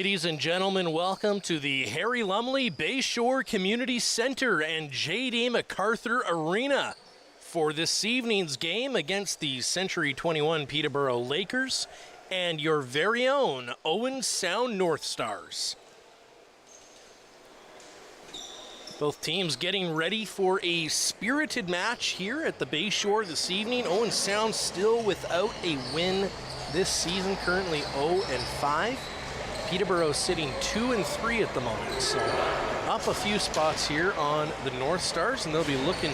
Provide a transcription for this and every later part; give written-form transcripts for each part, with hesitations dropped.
Ladies and gentlemen, welcome to the Harry Lumley Bayshore Community Center and J.D. MacArthur Arena for this evening's game against the Century 21 Peterborough Lakers and your very own Owen Sound North Stars. Both teams getting ready for a spirited match here at the Bayshore this evening. Owen Sound still without a win this season, currently 0-5. Peterborough sitting 2-3 at the moment, so up a few spots here on the North Stars, and they'll be looking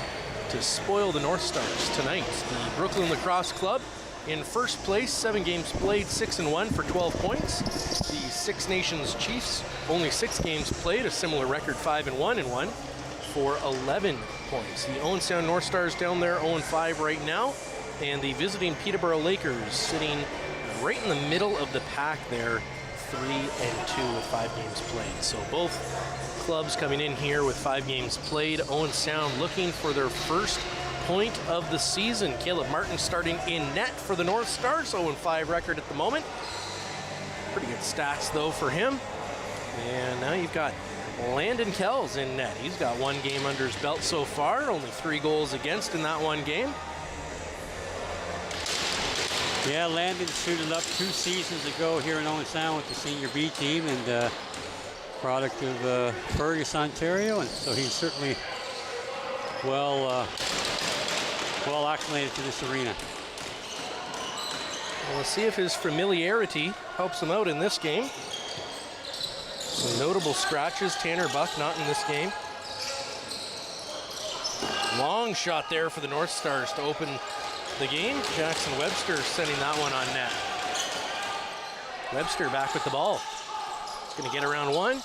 to spoil the North Stars tonight. The Brooklyn Lacrosse Club in first place, 7 games played, 6-1 for 12 points. The Six Nations Chiefs, only 6 games played, a similar record, 5-1 for 11 points. The Owen Sound North Stars down there, 0-5 right now, and the visiting Peterborough Lakers sitting right in the middle of the pack there, 3-2 with 5 games played. So both clubs coming in here with 5 games played. Owen Sound looking for their first point of the season. Caleb Martin starting in net for the North Stars, 0-5 record at the moment. Pretty good stats though for him. And now you've got Landon Kells in net. He's got 1 game under his belt so far, only 3 goals against in that 1 game. Yeah, Landon suited up 2 seasons ago here in Owen Sound with the senior B team, and product of Fergus, Ontario, and so he's certainly well acclimated to this arena. Well, we'll see if his familiarity helps him out in this game. Some notable scratches. Tanner Buck not in this game. Long shot there for the North Stars to open the game. Jackson Webster sending that one on net. Webster back with the ball. He's going to get around 1. And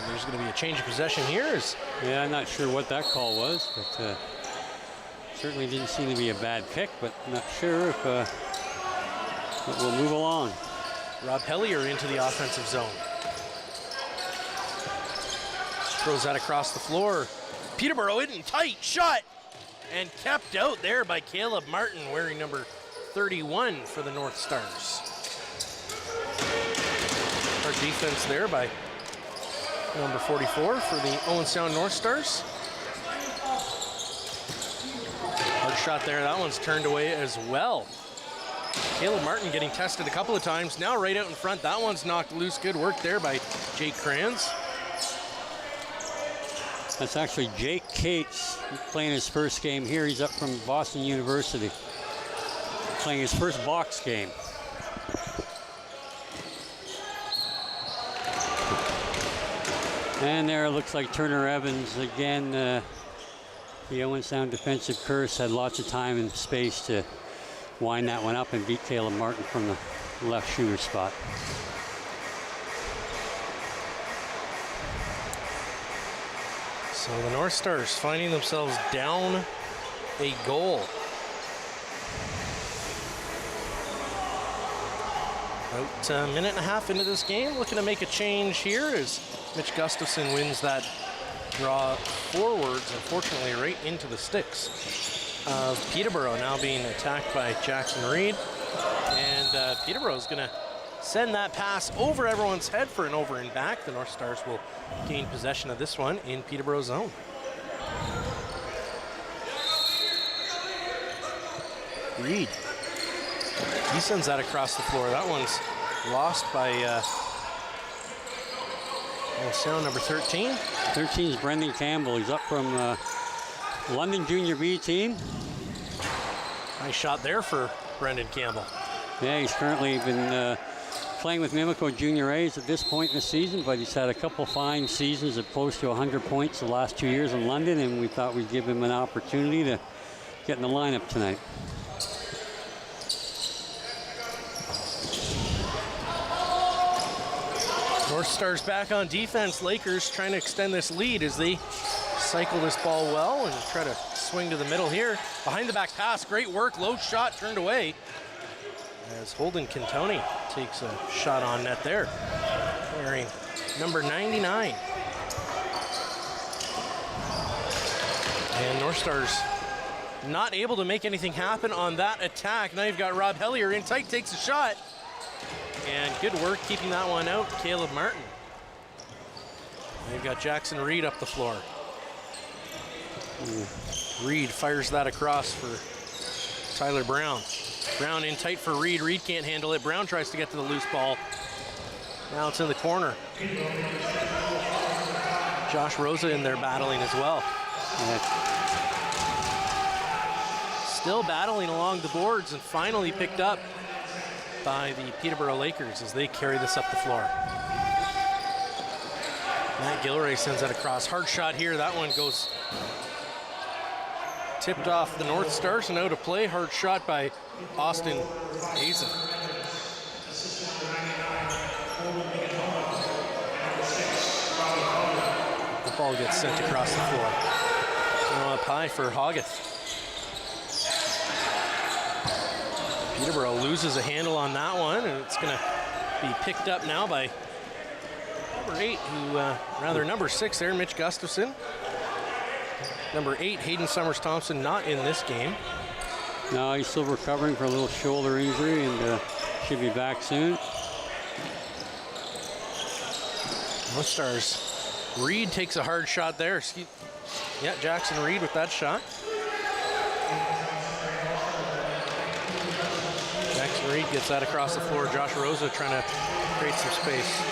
there's going to be a change of possession here. Yeah, I'm not sure what that call was, but certainly didn't seem to be a bad pick, but not sure if it will move along. Rob Hellier into the offensive zone. Throws that across the floor. Peterborough in tight shot. And kept out there by Caleb Martin, wearing number 31 for the North Stars. Our defense there by number 44 for the Owen Sound North Stars. Hard shot there, that one's turned away as well. Caleb Martin getting tested a couple of times, now right out in front. That one's knocked loose. Good work there by Jake Kranz. That's actually Jake Cates playing his first game here. He's up from Boston University, playing his first box game. And there it looks like Turner Evans again. The Owen Sound defensive curse had lots of time and space to wind that one up and beat Caleb Martin from the left shooter spot. So the North Stars finding themselves down a goal. About a minute and a half into this game, looking to make a change here as Mitch Gustafson wins that draw forwards, unfortunately right into the sticks of Peterborough, now being attacked by Jackson Reed. And Peterborough's going to send that pass over everyone's head for an over and back. The North Stars will gain possession of this one in Peterborough's zone. Reed. He sends that across the floor. That one's lost by Sound number 13. 13 is Brendan Campbell. He's up from London Junior B team. Nice shot there for Brendan Campbell. Yeah, he's currently been playing with Mimico Junior A's at this point in the season, but he's had a couple fine seasons of close to 100 points the last 2 years in London, and we thought we'd give him an opportunity to get in the lineup tonight. North Stars back on defense. Lakers trying to extend this lead as they cycle this ball well and try to swing to the middle here. Behind the back pass, great work, low shot turned away as Holden Cantoni takes a shot on net there, wearing number 99. And North Stars not able to make anything happen on that attack. Now you've got Rob Hellier in tight, takes a shot. and good work keeping that one out, Caleb Martin. They've got Jackson Reed up the floor. Reed fires that across for Tyler Brown. Brown in tight for Reed. Reed can't handle it. Brown tries to get to the loose ball. Now it's in the corner. Josh Rosa in there battling as well. Still battling along the boards and finally picked up by the Peterborough Lakers as they carry this up the floor. Matt Gilray sends that across. Hard shot here. That one goes tipped off the North Stars and out of play. Hard shot by Austin Hazen. The ball gets sent across the floor. Now up high for Hoggett. Peterborough loses a handle on that one, and it's going to be picked up now by number 8, number 6 there, Mitch Gustafson. Number 8, Hayden Summers-Thompson, not in this game. No, he's still recovering for a little shoulder injury and should be back soon. North Stars. Reed takes a hard shot there. Yeah, Jackson Reed with that shot. Jackson Reed gets that across the floor. Josh Rosa trying to create some space.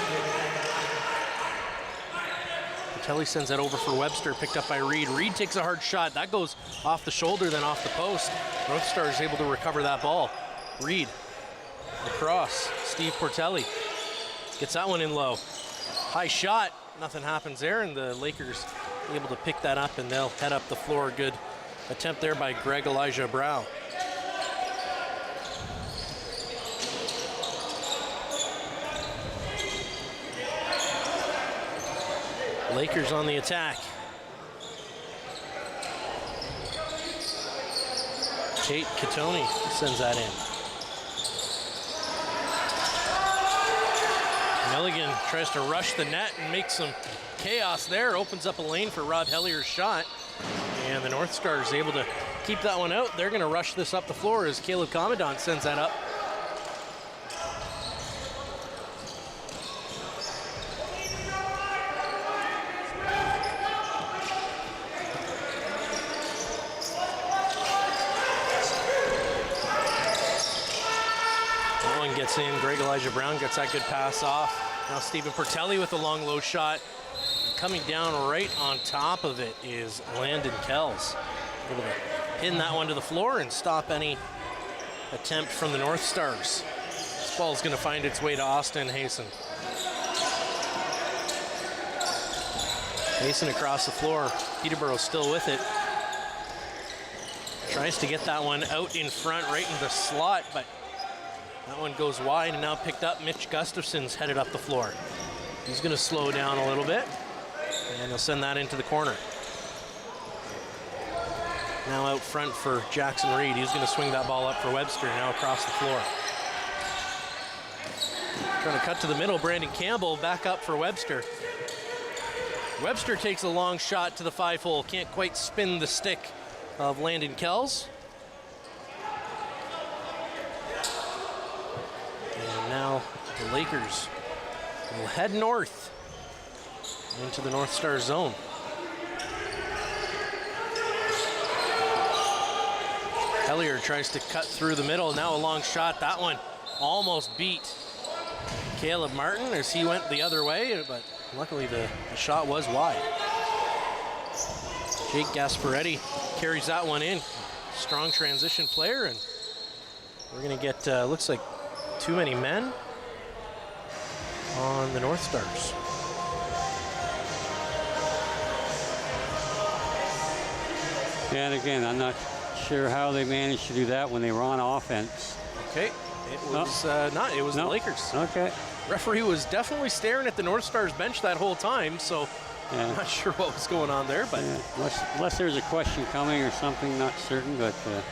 Telly sends that over for Webster, picked up by Reed. Reed takes a hard shot. That goes off the shoulder, then off the post. North Star is able to recover that ball. Reed, across. Steve Portelli gets that one in low. High shot, nothing happens there, and the Lakers able to pick that up, and they'll head up the floor. Good attempt there by Greg Elijah Brow. Lakers on the attack. Tate Katoni sends that in. Milligan tries to rush the net and make some chaos there. Opens up a lane for Rob Hellier's shot. And the North Stars is able to keep that one out. They're going to rush this up the floor as Caleb Commandant sends that up. Gets in. Greg Elijah Brown gets that good pass off. Now Stephen Portelli with a long low shot. Coming down right on top of it is Landon Kells. Able to pin that one to the floor and stop any attempt from the North Stars. This ball is going to find its way to Austin Hazen. Hazen across the floor. Peterborough still with it. Tries to get that one out in front, right in the slot, but that one goes wide and now picked up. Mitch Gustafson's headed up the floor. He's going to slow down a little bit, and he'll send that into the corner. Now out front for Jackson Reed. He's going to swing that ball up for Webster, now across the floor. Trying to cut to the middle. Brandon Campbell back up for Webster. Webster takes a long shot to the 5-hole. Can't quite spin the stick of Landon Kells. Now the Lakers will head north into the North Star zone. Hellier tries to cut through the middle. Now a long shot. That one almost beat Caleb Martin as he went the other way, but luckily the shot was wide. Jake Gasparetti carries that one in. Strong transition player, and we're going to get, looks like, too many men on the North Stars. Yeah, and again, I'm not sure how they managed to do that when they were on offense. Okay, it was the Lakers. Okay. Referee was definitely staring at the North Stars bench that whole time, so yeah. I'm not sure what was going on there, but yeah. Unless there's a question coming or something, not certain, but the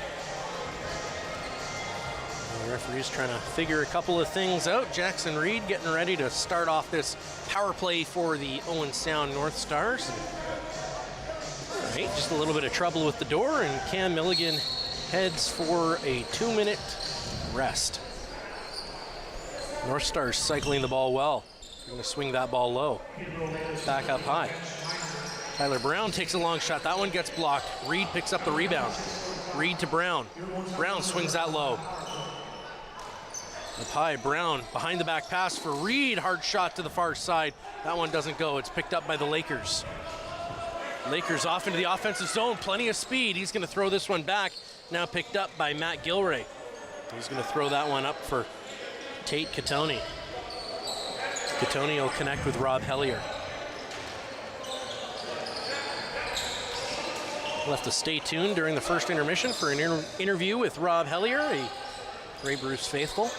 referee's trying to figure a couple of things out. Jackson Reed getting ready to start off this power play for the Owen Sound North Stars. All right, just a little bit of trouble with the door, and Cam Milligan heads for a 2-minute rest. North Stars cycling the ball well. They're going to swing that ball low. Back up high. Tyler Brown takes a long shot. That one gets blocked. Reed picks up the rebound. Reed to Brown. Brown swings that low. Up high, Brown behind the back pass for Reed. Hard shot to the far side. That one doesn't go. It's picked up by the Lakers. Lakers off into the offensive zone. Plenty of speed. He's going to throw this one back. Now picked up by Matt Gilray. He's going to throw that one up for Tate Katoni. Katoni will connect with Rob Hellier. We'll have to stay tuned during the first intermission for an interview with Rob Hellier, a Grey Bruce faithful.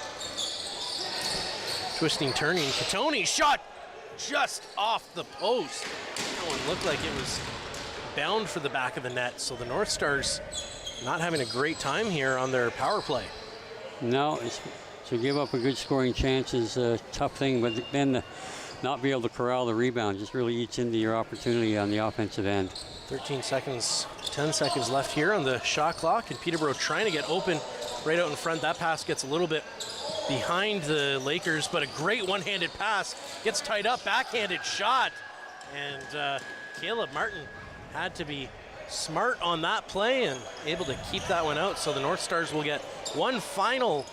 Twisting, turning. Katoni shot just off the post. That one looked like it was bound for the back of the net. So the North Stars not having a great time here on their power play. No, to give up a good scoring chance is a tough thing, but then not be able to corral the rebound just really eats into your opportunity on the offensive end. 13 seconds, 10 seconds left here on the shot clock, and Peterborough trying to get open right out in front. That pass gets a little bit behind the Lakers, but a great one-handed pass. Gets tied up, backhanded shot, and Caleb Martin had to be smart on that play and able to keep that one out. So the North Stars will get one final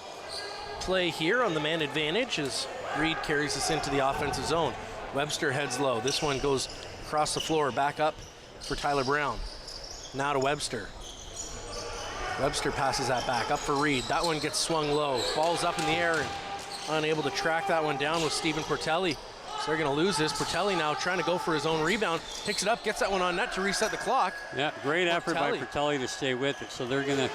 play here on the man advantage as Reed carries us into the offensive zone. Webster heads low. This one goes across the floor, back up for Tyler Brown. Now to Webster. Webster passes that back up for Reed. That one gets swung low. Ball's up in the air and unable to track that one down with Stephen Portelli. So they're going to lose this. Portelli now trying to go for his own rebound. Picks it up, gets that one on net to reset the clock. Yeah, great effort by Portelli to stay with it. So they're going to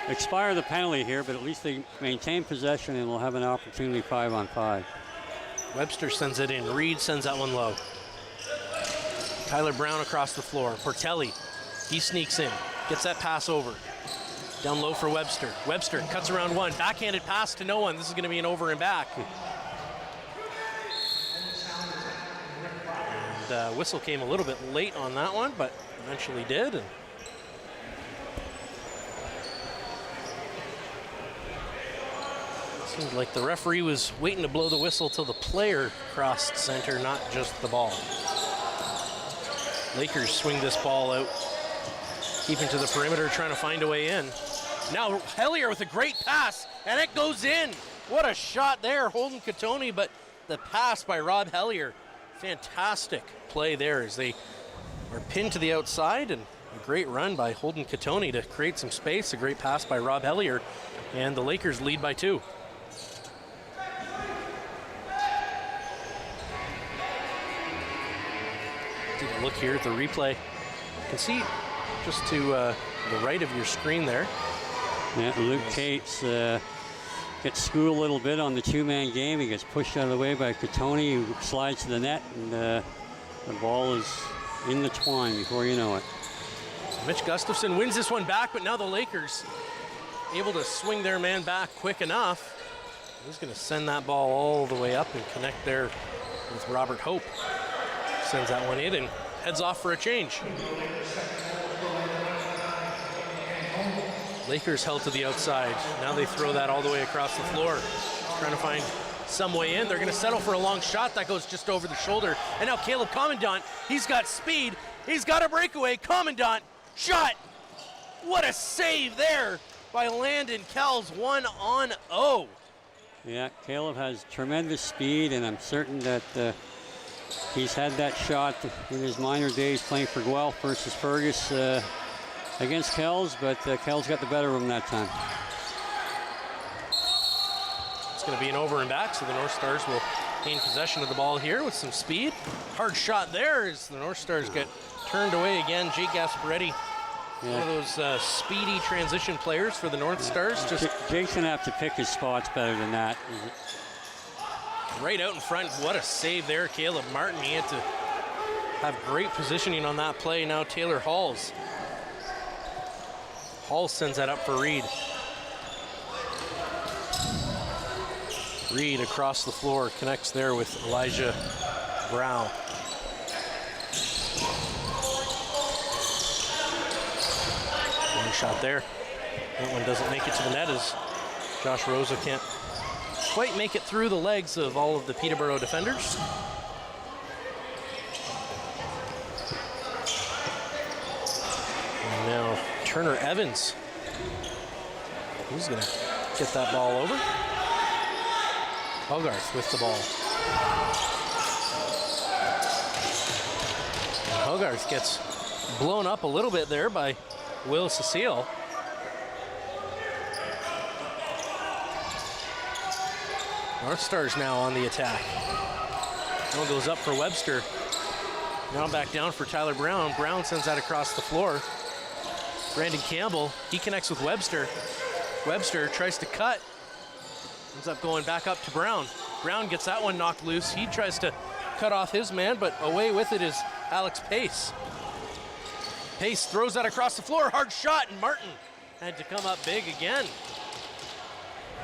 expire the penalty here, but at least they maintain possession and will have an opportunity 5-on-5. Webster sends it in. Reed sends that one low. Tyler Brown across the floor. Portelli, he sneaks in, gets that pass over. Down low for Webster. Webster cuts around one. Backhanded pass to no one. This is going to be an over and back. And whistle came a little bit late on that one, but eventually did. And seemed like the referee was waiting to blow the whistle till the player crossed center, not just the ball. Lakers swing this ball out, keeping to the perimeter, trying to find a way in. Now Hellier with a great pass, and it goes in. What a shot there, Holden Katoni, but the pass by Rob Hellier. Fantastic play there as they are pinned to the outside, and a great run by Holden Katoni to create some space. A great pass by Rob Hellier, and the Lakers lead by 2. Take a look here at the replay. You can see just to the right of your screen there. Yeah, Luke Cates gets schooled a little bit on the two-man game. He gets pushed out of the way by Katoni, who slides to the net, and the ball is in the twine before you know it. So Mitch Gustafson wins this one back, but now the Lakers able to swing their man back quick enough. He's going to send that ball all the way up and connect there with Robert Hope. Sends that one in and heads off for a change. Lakers held to the outside. Now they throw that all the way across the floor. Trying to find some way in. They're going to settle for a long shot that goes just over the shoulder. And now Caleb Commandant, he's got speed. He's got a breakaway. Commandant, shot. What a save there by Landon Kells, 1-on-0. Yeah, Caleb has tremendous speed, and I'm certain that he's had that shot in his minor days playing for Guelph versus Fergus against Kells, but Kells got the better of him that time. It's going to be an over and back, so the North Stars will gain possession of the ball here with some speed. Hard shot there as the North Stars get turned away again. Jake Gasparetti, one of those speedy transition players for the North Stars. Jake's going to have to pick his spots better than that. Right out in front. What a save there, Caleb Martin. He had to have great positioning on that play. Now Taylor Halls. Hall sends that up for Reed. Reed across the floor, connects there with Elijah Brown. One shot there. That one doesn't make it to the net as Josh Rosa can't quite make it through the legs of all of the Peterborough defenders. And now Turner Evans. He's going to get that ball over. Hogarth with the ball. And Hogarth gets blown up a little bit there by Will Cecile. North Stars now on the attack. Ball goes up for Webster. Now back down for Tyler Brown. Brown sends that across the floor. Brandon Campbell, he connects with Webster. Webster tries to cut. Ends up going back up to Brown. Brown gets that one knocked loose. He tries to cut off his man, but away with it is Alex Pace. Pace throws that across the floor. Hard shot, and Martin had to come up big again.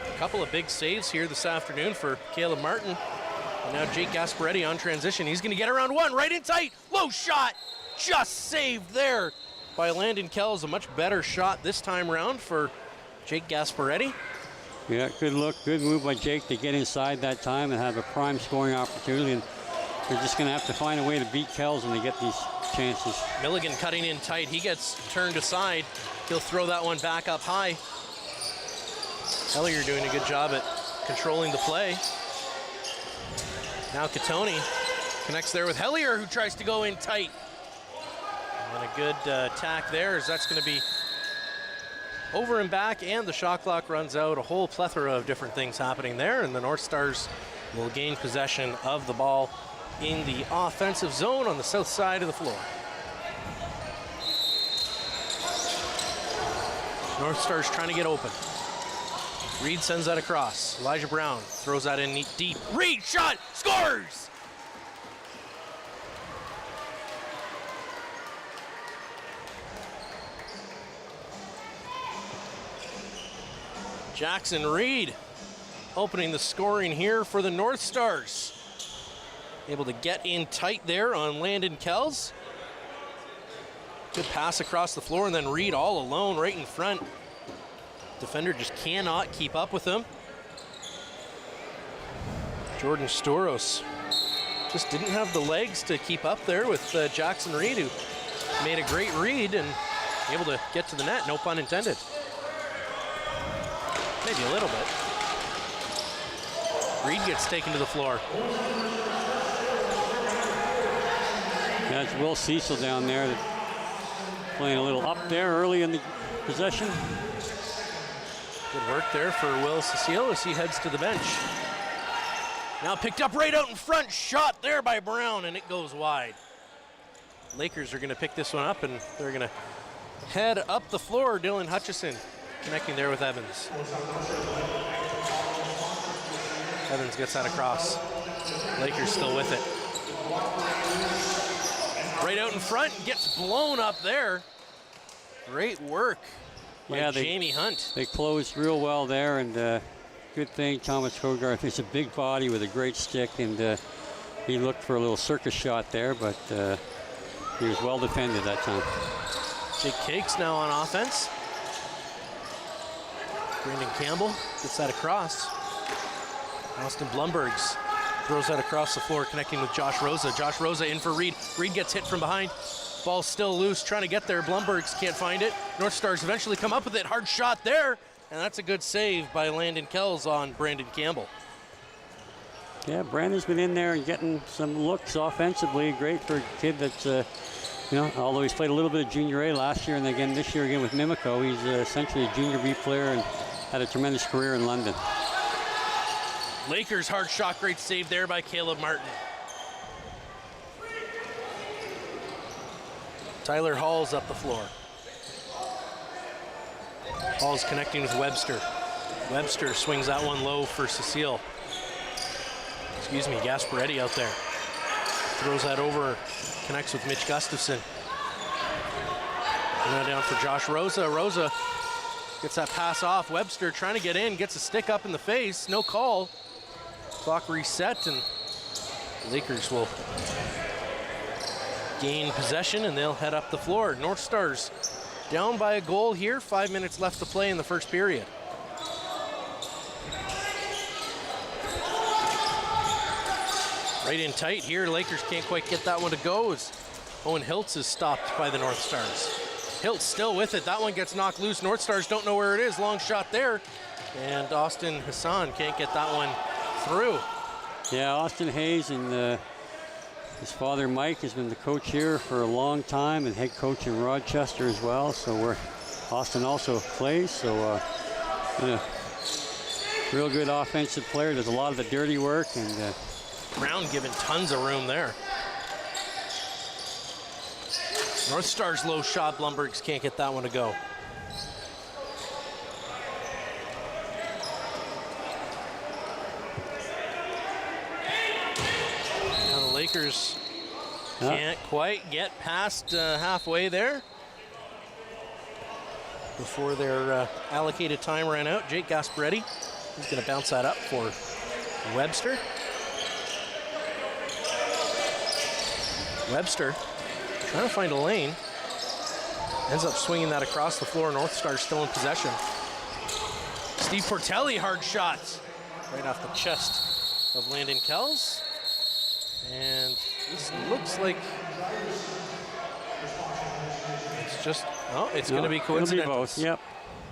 A couple of big saves here this afternoon for Caleb Martin. And now Jake Gasparetti on transition. He's going to get around one, right in tight. Low shot, just saved there by Landon Kells. A much better shot this time round for Jake Gasparetti. Yeah, good look, good move by Jake to get inside that time and have a prime scoring opportunity. And they're just going to have to find a way to beat Kells when they get these chances. Milligan cutting in tight. He gets turned aside. He'll throw that one back up high. Hellier doing a good job at controlling the play. Now Catoni connects there with Hellier, who tries to go in tight. And a good attack there, as that's going to be over and back, and the shot clock runs out. A whole plethora of different things happening there, and the North Stars will gain possession of the ball in the offensive zone on the south side of the floor. North Stars trying to get open. Reed sends that across. Elijah Brown throws that in deep. Reed shot, scores! Jackson Reed opening the scoring here for the North Stars. Able to get in tight there on Landon Kells. Good pass across the floor, and then Reed all alone right in front. Defender just cannot keep up with him. Jordan Storos just didn't have the legs to keep up there with Jackson Reed, who made a great read and able to get to the net, no pun intended. Maybe a little bit. Reed gets taken to the floor. That's Will Cecil down there, playing a little up there early in the possession. Good work there for Will Cecile as he heads to the bench. Now picked up right out in front, shot there by Brown, and it goes wide. Lakers are going to pick this one up, and they're going to head up the floor. Dylan Hutchison connecting there with Evans. Evans gets that across. Lakers still with it. Right out in front, gets blown up there. Great work by Jamie Hunt. They closed real well there, and good thing Thomas Hogarth is a big body with a great stick, and he looked for a little circus shot there, but he was well defended that time. Jake Cakes now on offense. Brandon Campbell gets that across. Austin Blumbergs throws that across the floor, connecting with Josh Rosa. Josh Rosa in for Reed. Reed gets hit from behind. Ball still loose, trying to get there. Blumbergs can't find it. North Stars eventually come up with it. Hard shot there, and that's a good save by Landon Kells on Brandon Campbell. Yeah, Brandon's been in there and getting some looks offensively. Great for a kid that's, although he's played a little bit of Junior A last year and again this year again with Mimico, he's essentially a Junior B player and had a tremendous career in London. Lakers hard shot, great save there by Caleb Martin. Tyler Hall's up the floor. Hall's connecting with Webster. Webster swings that one low for Cecile. Gasparetti out there. Throws that over, connects with Mitch Gustafson. And now down for Josh Rosa. Rosa gets that pass off. Webster trying to get in, gets a stick up in the face, no call. Clock reset, and the Lakers will gain possession, and they'll head up the floor. North Stars down by a goal here. 5 minutes left to play in the first period. Right in tight here. Lakers can't quite get that one to go as Owen Hiltz is stopped by the North Stars. Hiltz still with it. That one gets knocked loose. North Stars don't know where it is. Long shot there. And Austin Hassan can't get that one through. Yeah, Austin Hayes and his father Mike has been the coach here for a long time and head coach in Rochester as well. So Austin also plays. So real good offensive player. Does a lot of the dirty work. And Brown given tons of room there. North Stars low shot. Blumbergs can't get that one to go. Now the Lakers can't quite get past halfway there before their allocated time ran out. Jake Gasparetti is going to bounce that up for Webster. Webster trying to find a lane. Ends up swinging that across the floor. North Stars still in possession. Steve Portelli, hard shot. Right off the chest of Landon Kells. And this looks like it's just, it's going to be coincidental. It'll be both, yep.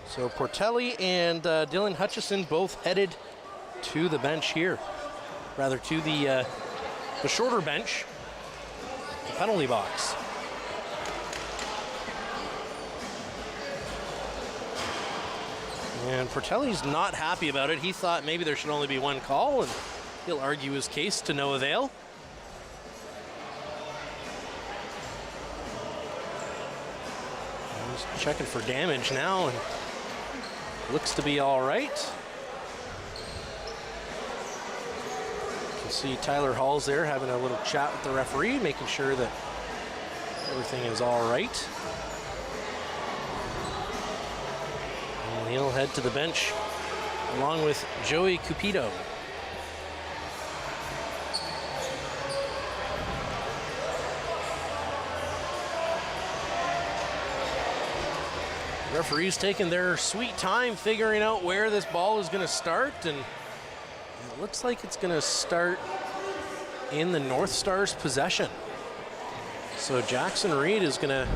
So Portelli and Dylan Hutchison both headed to the bench here. Rather to the shorter bench, the penalty box. And Portelli's not happy about it. He thought maybe there should only be one call, and he'll argue his case to no avail. He's checking for damage now, and looks to be all right. You can see Tyler Hall's there having a little chat with the referee, making sure that everything is all right. And he'll head to the bench along with Joey Cupido. Referees taking their sweet time figuring out where this ball is going to start, and it looks like it's going to start in the North Stars' possession. So Jackson Reed is going to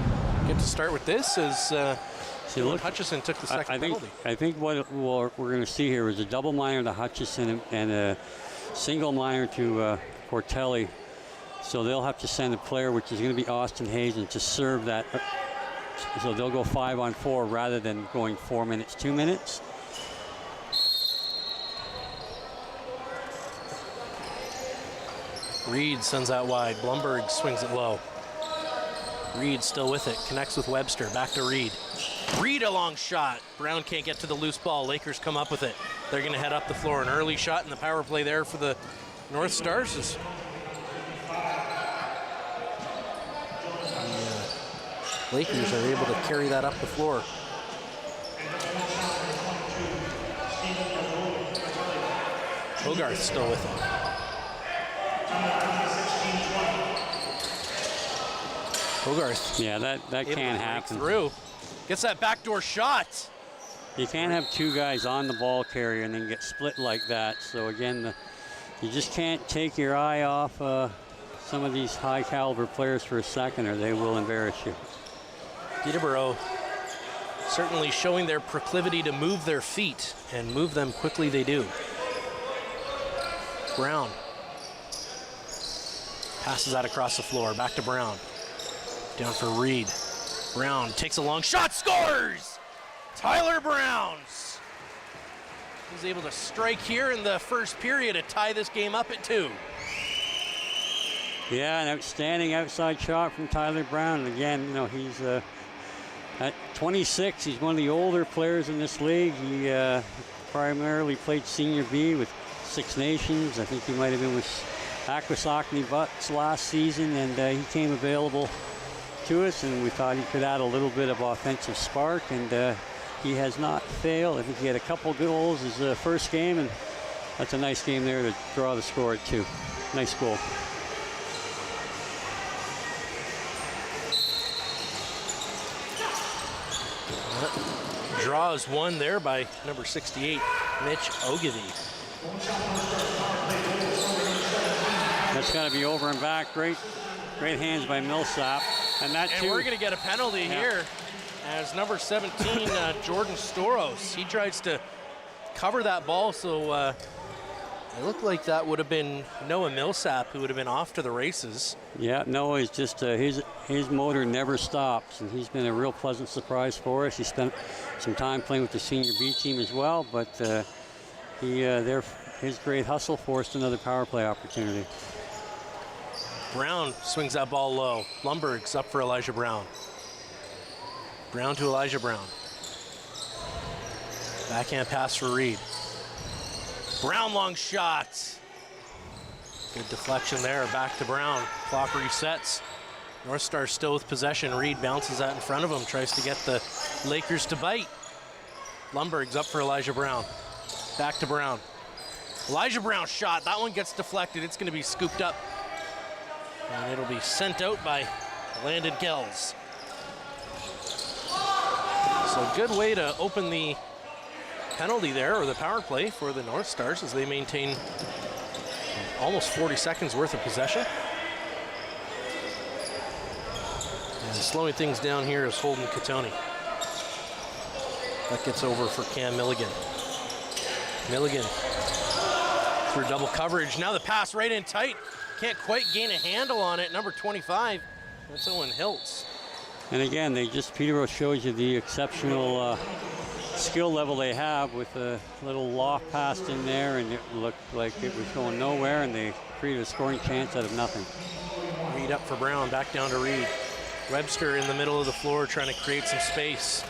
get to start with this as Hutchison took the second penalty. I think what we're going to see here is a double minor to Hutchison and a single minor to Portelli. So they'll have to send a player, which is going to be Austin Hayes, and to serve that. So they'll go 5-on-4 rather than going 4 minutes, 2 minutes. Reed sends that wide. Blumberg swings it low. Reed still with it. Connects with Webster. Back to Reed. Reed a long shot. Brown can't get to the loose ball. Lakers come up with it. They're going to head up the floor. An early shot in the power play there for the North Stars. The Lakers are able to carry that up the floor. Hogarth still with it. Hogarth. Yeah, that can't happen. Through. Gets that backdoor shot. You can't have two guys on the ball carrier and then get split like that. So again, you just can't take your eye off some of these high caliber players for a second, or they will embarrass you. Peterborough certainly showing their proclivity to move their feet, and move them quickly they do. Brown passes that across the floor, back to Brown. Down for Reed. Brown takes a long shot, scores! Tyler Browns. He's able to strike here in the first period to tie this game up at 2. Yeah, an outstanding outside shot from Tyler Brown. And again, he's at 26. He's one of the older players in this league. He primarily played Senior B with Six Nations. I think he might have been with Akwesasne Bucks last season, and he came available to us, and we thought he could add a little bit of offensive spark, and he has not failed. I think he had a couple goals his first game, and that's a nice game there to draw the score at 2. Nice goal. Draw is won there by number 68, Mitch Ogilvie. That's got to be over and back. Great hands by Millsap. And we're going to get a penalty here as number 17, Jordan Storos. He tries to cover that ball, so it looked like that would have been Noah Millsap who would have been off to the races. Yeah, Noah is just, his motor never stops, and he's been a real pleasant surprise for us. He spent some time playing with the senior B team as well, but his great hustle forced another power play opportunity. Brown swings that ball low. Lundberg's up for Elijah Brown. Brown to Elijah Brown. Backhand pass for Reed. Brown long shots. Good deflection there, back to Brown. Clock resets. North Stars still with possession. Reed bounces that in front of him, tries to get the Lakers to bite. Lundberg's up for Elijah Brown. Back to Brown. Elijah Brown shot, that one gets deflected. It's gonna be scooped up. And it'll be sent out by Landon Kells. So good way to open the penalty there, or the power play for the North Stars, as they maintain almost 40 seconds worth of possession. And slowing things down here is Holden Katoni. That gets over for Cam Milligan. Milligan through double coverage. Now the pass right in tight. Can't quite gain a handle on it. Number 25, that's Owen Hiltz. And again, Peterborough shows you the exceptional skill level they have with a little loft pass in there, and it looked like it was going nowhere, and they created a scoring chance out of nothing. Reed up for Brown, back down to Reed. Webster in the middle of the floor trying to create some space.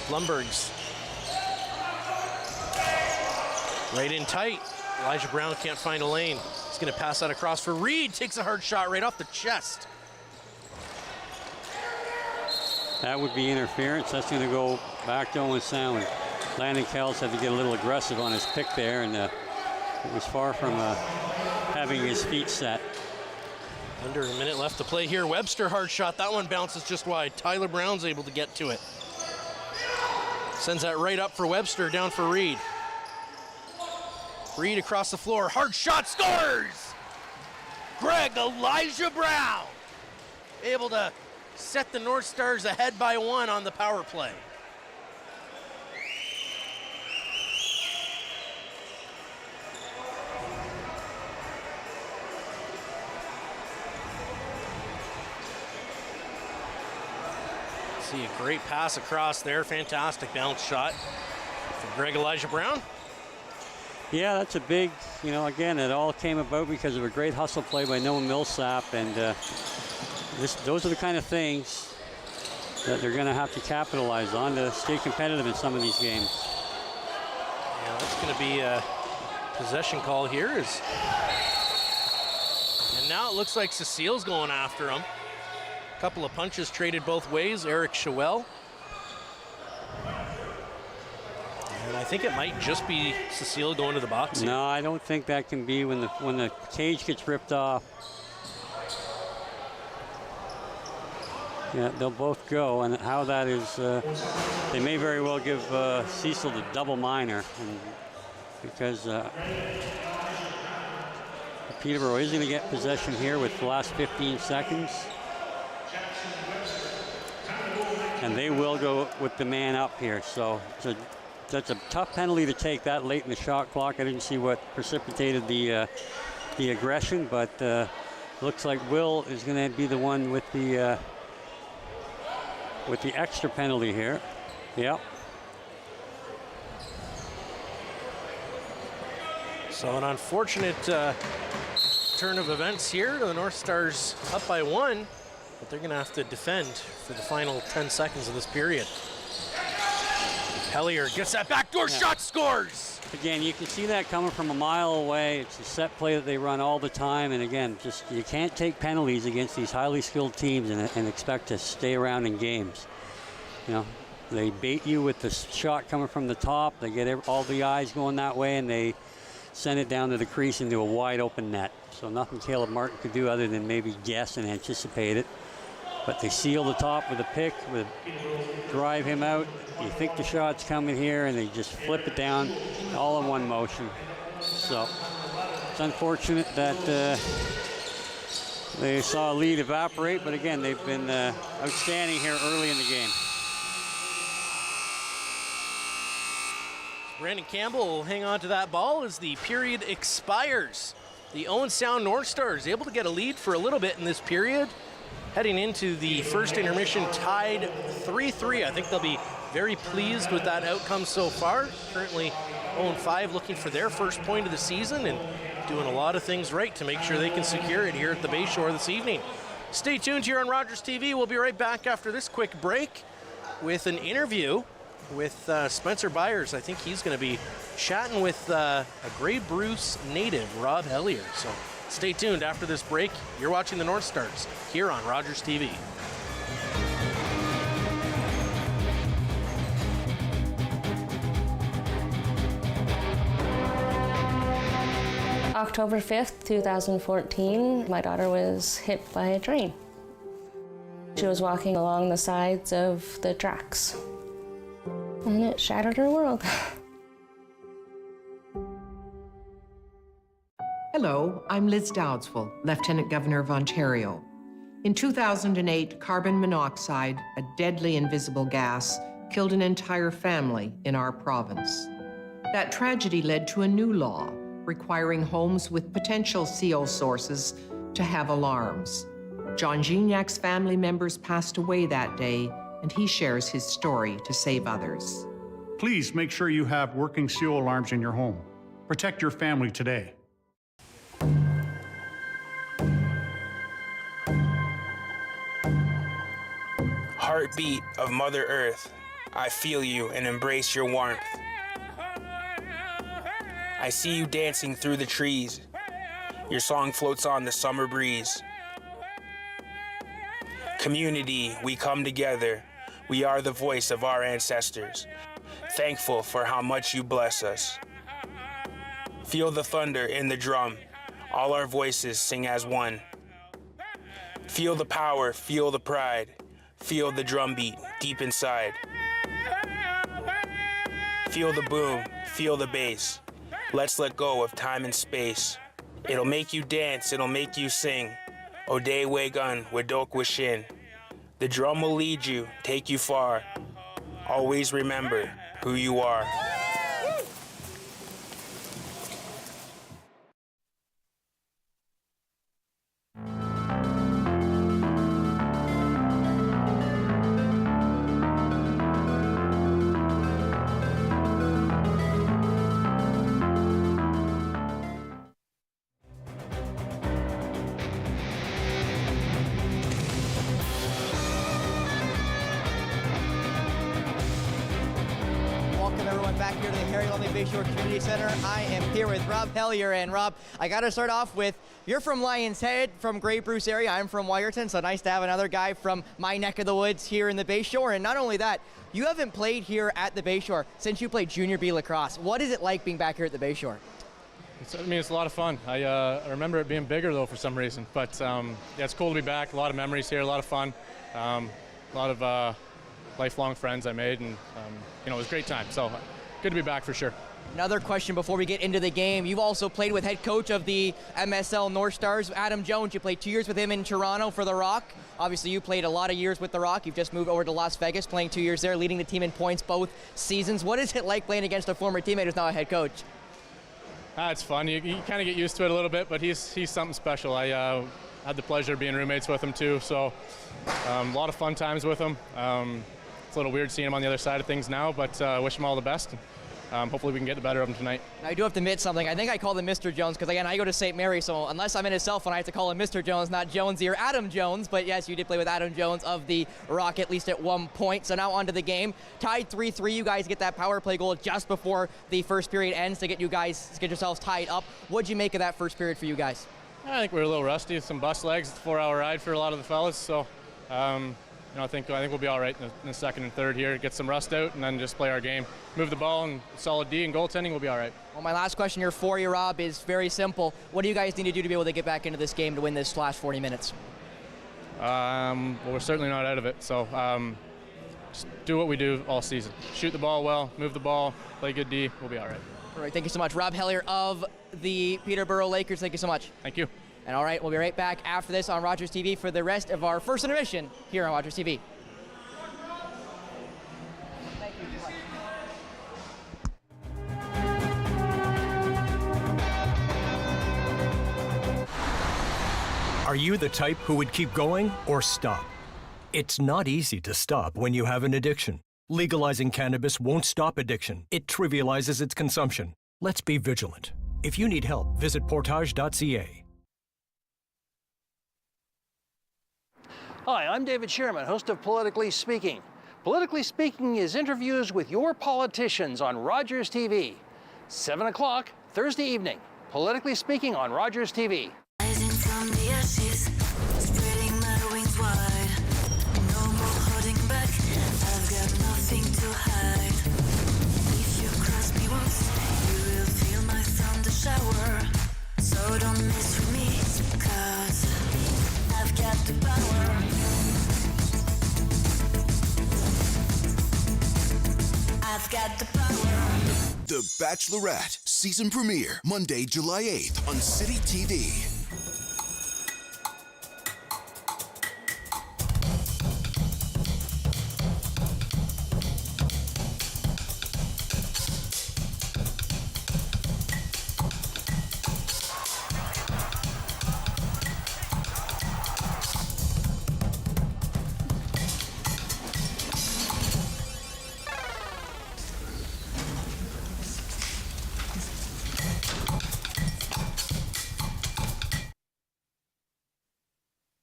Lundberg's right in tight. Elijah Brown can't find a lane. He's going to pass that across for Reed. Takes a hard shot right off the chest. That would be interference. That's going to go back to Owen Sound. Landon Kells had to get a little aggressive on his pick there, and it was far from having his feet set. Under a minute left to play here. Webster hard shot. That one bounces just wide. Tyler Brown's able to get to it. Sends that right up for Webster, down for Reed. Reed across the floor. Hard shot, scores! Elijah Brown able to set the North Stars ahead by one on the power play. See a great pass across there. Fantastic bounce shot for Elijah Brown. Yeah, that's a big, again, it all came about because of a great hustle play by Noah Millsap, and those are the kind of things that they're going to have to capitalize on to stay competitive in some of these games. Yeah, that's going to be a possession call here. And now it looks like Cecile's going after him. A couple of punches traded both ways. Eric Chauvel. And I think it might just be Cecile going to the box here. No, I don't think that can be when the cage gets ripped off. Yeah, they'll both go, and how that is, they may very well give Cecil the double minor, because Peterborough is going to get possession here with the last 15 seconds. And they will go with the man up here, so that's a tough penalty to take that late in the shot clock. I didn't see what precipitated the aggression, but looks like Will is going to be the one with the extra penalty here. Yep. So an unfortunate turn of events here. The North Stars up by one, but they're going to have to defend for the final 10 seconds of this period. Hellier gets that backdoor shot, scores! Again, you can see that coming from a mile away. It's a set play that they run all the time, and again, just you can't take penalties against these highly skilled teams and expect to stay around in games. They bait you with the shot coming from the top. They get all the eyes going that way, and they send it down to the crease into a wide open net. So nothing Caleb Martin could do other than maybe guess and anticipate it. But they seal the top with a pick, drive him out. You think the shot's coming here, and they just flip it down all in one motion. So it's unfortunate that They saw a lead evaporate, but again, they've been outstanding here early in the game. Brandon Campbell will hang on to that ball as the period expires. The Owen Sound North Stars able to get a lead for a little bit in this period. Heading into the first intermission tied 3-3. I think they'll be very pleased with that outcome so far. Currently 0-5 looking for their first point of the season and doing a lot of things right to make sure they can secure it here at the Bayshore this evening. Stay tuned here on Rogers TV. We'll be right back after this quick break with an interview with Spencer Byers. I think he's going to be chatting with a Grey Bruce native, Rob Hellier. So stay tuned after this break. You're watching the North Stars here on Rogers TV. October 5th, 2014, my daughter was hit by a train. She was walking along the sides of the tracks, and it shattered her world. Hello, I'm Liz Dowdswell, Lieutenant Governor of Ontario. In 2008, carbon monoxide, a deadly invisible gas, killed an entire family in our province. That tragedy led to a new law requiring homes with potential CO sources to have alarms. John Gignac's family members passed away that day, and he shares his story to save others. Please make sure you have working CO alarms in your home. Protect your family today. Heartbeat of Mother Earth, I feel you and embrace your warmth. I see you dancing through the trees. Your song floats on the summer breeze. Community, we come together. We are the voice of our ancestors. Thankful for how much you bless us. Feel the thunder in the drum. All our voices sing as one. Feel the power, feel the pride. Feel the drumbeat deep inside. Feel the boom, feel the bass. Let's let go of time and space. It'll make you dance, it'll make you sing. Ode Wegun, Wedok Wishin. The drum will lead you, take you far. Always remember who you are. Back here to the Harry Lumley Bayshore Community Center. I am here with Rob Hellier, and Rob, I got to start off with, you're from Lions Head, from Grey Bruce area. I'm from Wyerton, so nice to have another guy from my neck of the woods here in the Bayshore. And not only that, you haven't played here at the Bayshore since you played Junior B lacrosse. What is it like being back here at the Bayshore? It's a lot of fun. I remember it being bigger though for some reason, but yeah, it's cool to be back. A lot of memories here, a lot of fun, a lot of lifelong friends I made, and it was a great time. So. Good to be back for sure. Another question before we get into the game. You've also played with head coach of the MSL North Stars, Adam Jones. You played 2 years with him in Toronto for the Rock. Obviously, you played a lot of years with the Rock. You've just moved over to Las Vegas, playing 2 years there, leading the team in points both seasons. What is it like playing against a former teammate who's now a head coach? It's fun. You kind of get used to it a little bit, but he's something special. I had the pleasure of being roommates with him too, so a lot of fun times with him. It's a little weird seeing him on the other side of things now, but wish him all the best. Hopefully we can get the better of him tonight. I do have to admit something. I think I call him Mr. Jones because, again, I go to St. Mary, so unless I'm in his cell phone, I have to call him Mr. Jones, not Jonesy or Adam Jones. But, yes, you did play with Adam Jones of the Rock at least at one point. So now on to the game. Tied 3-3. You guys get that power play goal just before the first period ends to get yourselves tied up. What'd you make of that first period for you guys? I think we were a little rusty. Some bus legs, 4-hour ride for a lot of the fellas. So, I think we'll be all right in the second and third here. Get some rust out and then just play our game. Move the ball and solid D and goaltending, we'll be all right. Well, my last question here for you, Rob, is very simple. What do you guys need to do to be able to get back into this game to win this last 40 minutes? Well, we're certainly not out of it. So just do what we do all season. Shoot the ball well, move the ball, play good D, we'll be all right. All right, thank you so much. Rob Hellier of the Peterborough Lakers, thank you so much. Thank you. And all right, we'll be right back after this on Rogers TV for the rest of our first intermission here on Rogers TV. Are you the type who would keep going or stop? It's not easy to stop when you have an addiction. Legalizing cannabis won't stop addiction. It trivializes its consumption. Let's be vigilant. If you need help, visit portage.ca. Hi, I'm David Sherman, host of Politically Speaking. Politically Speaking is interviews with your politicians on Rogers TV. 7 o'clock, Thursday evening. Politically Speaking on Rogers TV. Rising from the ashes, spreading my wings wide. No more holding back, I've got nothing to hide. If you cross me once, you will feel my thunder shower. So don't mess with me, 'cause I've got the power. I've got the power. The Bachelorette season premiere, Monday, July 8th on City TV.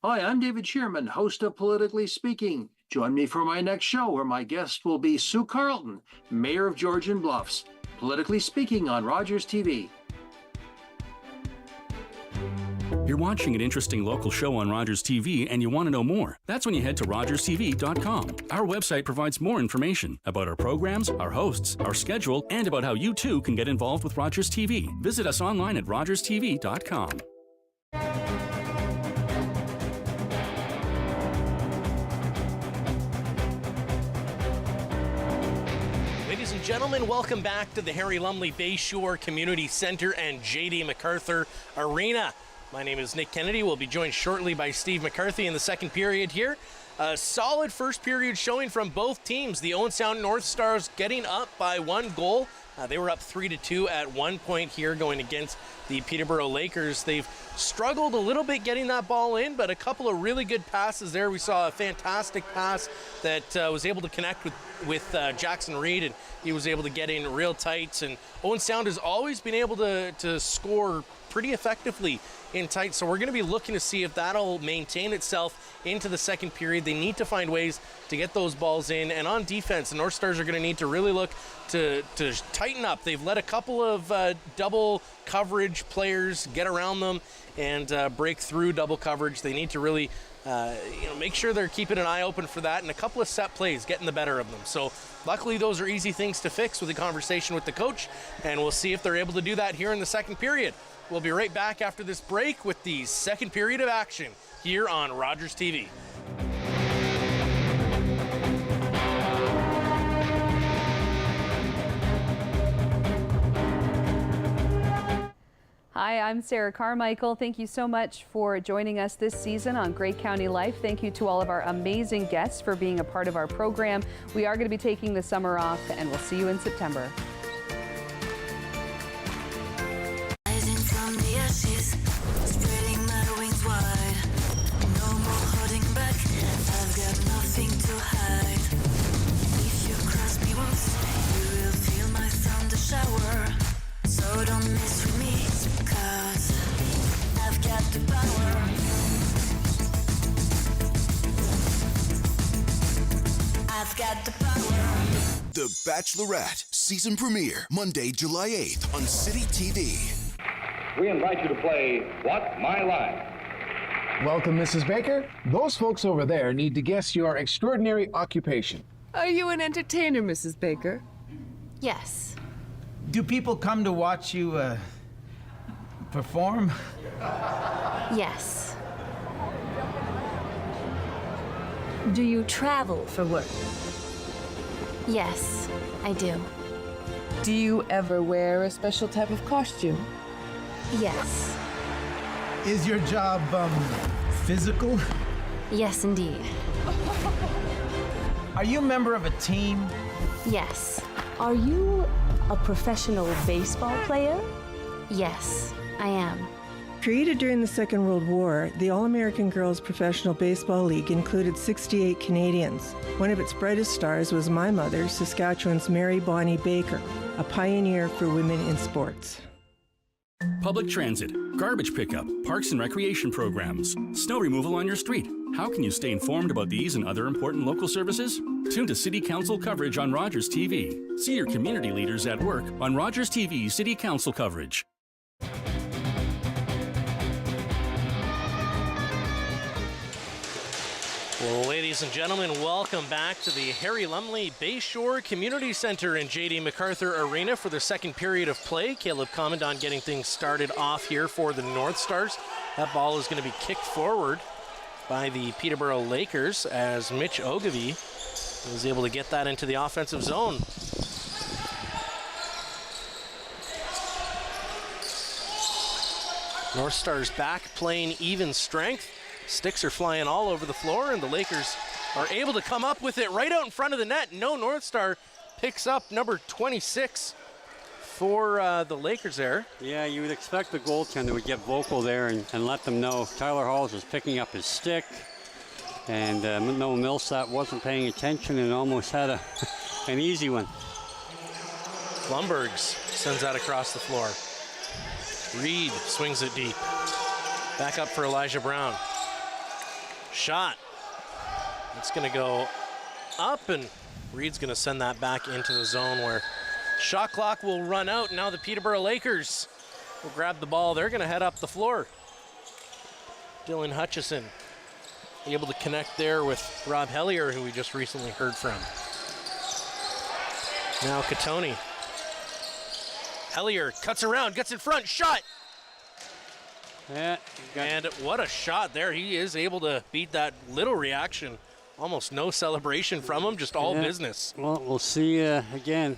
Hi, I'm David Sherman, host of Politically Speaking. Join me for my next show where my guest will be Sue Carlton, Mayor of Georgian Bluffs. Politically Speaking on Rogers TV. You're watching an interesting local show on Rogers TV and you want to know more. That's when you head to RogersTV.com. Our website provides more information about our programs, our hosts, our schedule, and about how you too can get involved with Rogers TV. Visit us online at RogersTV.com. Ladies and gentlemen, welcome back to the Harry Lumley Bayshore Community Center and J.D. MacArthur Arena. My name is Nick Kennedy. We'll be joined shortly by Steve McCarthy in the second period here. A solid first period showing from both teams. The Owen Sound North Stars getting up by 1 goal. They were up 3-2 at one point here going against the Peterborough Lakers. They've struggled a little bit getting that ball in, but a couple of really good passes there. We saw a fantastic pass that was able to connect with Jackson Reed, and he was able to get in real tight. And Owen Sound has always been able to score pretty effectively in tight, so we're going to be looking to see if that'll maintain itself into the second period. They need to find ways to get those balls in, and on defense, the North Stars are going to need to really look to tighten up. They've let a couple of double coverage players get around them and break through double coverage. They need to really make sure they're keeping an eye open for that, and a couple of set plays getting the better of them. So luckily those are easy things to fix with a conversation with the coach, and we'll see if they're able to do that here in the second period. We'll be right back after this break with the second period of action here on Rogers TV. Hi, I'm Sarah Carmichael. Thank you so much for joining us this season on Great County Life. Thank you to all of our amazing guests for being a part of our program. We are going to be taking the summer off, and we'll see you in September. Rising from the ashes, spreading my wings wide. No more holding back, I've got nothing to hide. If you cross me once, you will feel my thunder shower. So don't mess with me, 'cause I've got the power. I've got the power. The Bachelorette season premiere, Monday, July 8th on City TV. We invite you to play What My Line. Welcome, Mrs. Baker. Those folks over there need to guess your extraordinary occupation. Are you an entertainer, Mrs. Baker? Yes. Do people come to watch you perform? Yes. Do you travel for work? Yes, I do. Do you ever wear a special type of costume? Yes. Is your job, physical? Yes, indeed. Are you a member of a team? Yes. Are you a professional baseball player? Yes, I am. Created during the Second World War, the All-American Girls Professional Baseball League included 68 Canadians. One of its brightest stars was my mother, Saskatchewan's Mary Bonnie Baker, a pioneer for women in sports. Public transit, garbage pickup, parks and recreation programs, snow removal on your street. How can you stay informed about these and other important local services? Tune to City Council coverage on Rogers TV. See your community leaders at work on Rogers TV City Council coverage. Well, ladies and gentlemen, welcome back to the Harry Lumley Bayshore Community Center in J.D. MacArthur Arena for the second period of play. Caleb Commandant getting things started off here for the North Stars. That ball is going to be kicked forward by the Peterborough Lakers as Mitch Ogilvie was able to get that into the offensive zone. North Stars back playing even strength. Sticks are flying all over the floor, and the Lakers are able to come up with it right out in front of the net. No North Star picks up number 26 for the Lakers there. Yeah, you would expect the goaltender would get vocal there and let them know Tyler Halls is picking up his stick. And no, Millsap wasn't paying attention and almost had an easy one. Blumbergs sends that across the floor. Reed swings it deep. Back up for Elijah Brown. Shot. It's going to go up, and Reed's going to send that back into the zone where shot clock will run out. Now the Peterborough Lakers will grab the ball. They're going to head up the floor. Dylan Hutchison able to connect there with Rob Hellier, who we just recently heard from. Now Katoni. Hellier cuts around, gets in front, shot! Yeah, and what a shot there. He is able to beat that little reaction. Almost no celebration from him, just all business. Well, we'll see again.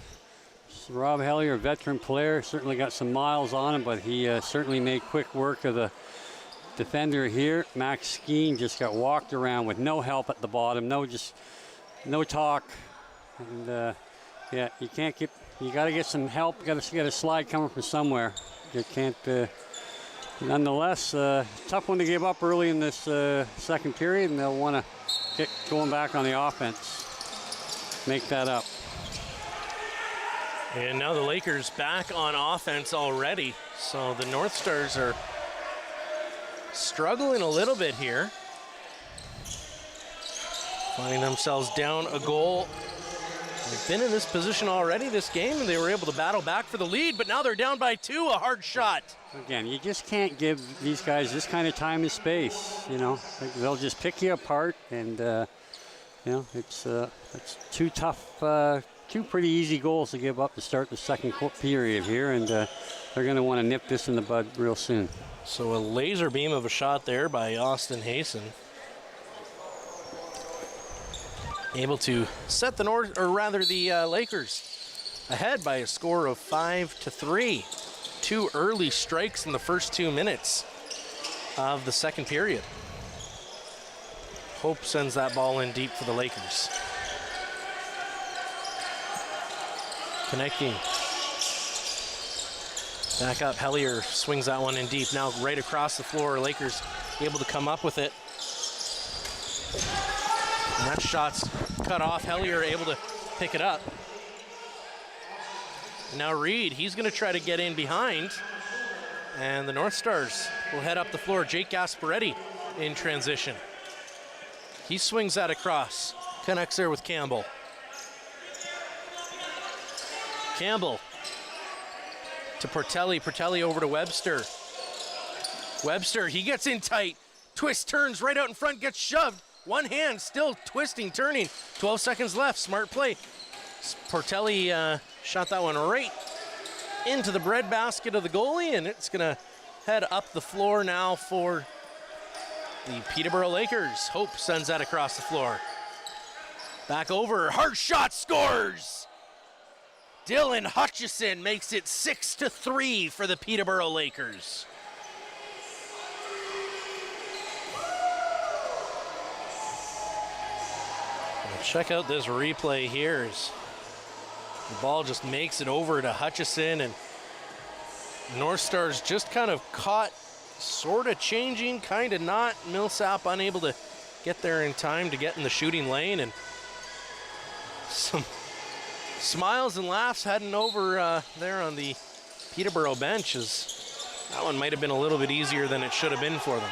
Rob Hellier, a veteran player, certainly got some miles on him, but he certainly made quick work of the defender here. Max Skeen just got walked around with no help at the bottom, no talk. And yeah, you can't get, you got to get some help. You got to get a slide coming from somewhere. You can't. Nonetheless, tough one to give up early in this second period, and they'll want to get going back on the offense, make that up. And now the Lakers back on offense already, so the North Stars are struggling a little bit here, finding themselves down a goal. They've been in this position already this game, and they were able to battle back for the lead, but now they're down by 2, a hard shot. Again, you just can't give these guys this kind of time and space, you know. They'll just pick you apart, and, you know, it's too tough, two pretty easy goals to give up to start the second period here, and they're going to want to nip this in the bud real soon. So a laser beam of a shot there by Austin Hayson. Able to set the Lakers ahead by a score of 5-3. 2 early strikes in the first 2 minutes of the second period. Hope sends that ball in deep for the Lakers. Connecting. Back up, Hellier swings that one in deep. Now right across the floor, Lakers able to come up with it. And that shot's cut off. Hellier able to pick it up. Now Reed, he's going to try to get in behind. And the North Stars will head up the floor. Jake Gasparetti in transition. He swings that across. Connects there with Campbell. Campbell to Portelli. Portelli over to Webster. Webster, he gets in tight. Twist, turns right out in front, gets shoved. One hand still twisting, turning. 12 seconds left, smart play. Portelli shot that one right into the breadbasket of the goalie, and it's gonna head up the floor now for the Peterborough Lakers. Hope sends that across the floor. Back over, hard shot, scores! Dylan Hutchison makes it 6-3 for the Peterborough Lakers. Check out this replay here. The ball just makes it over to Hutchison, and North Stars just kind of caught, sort of changing, kind of not. Millsap unable to get there in time to get in the shooting lane, and some smiles and laughs heading over there on the Peterborough bench, as that one might have been a little bit easier than it should have been for them.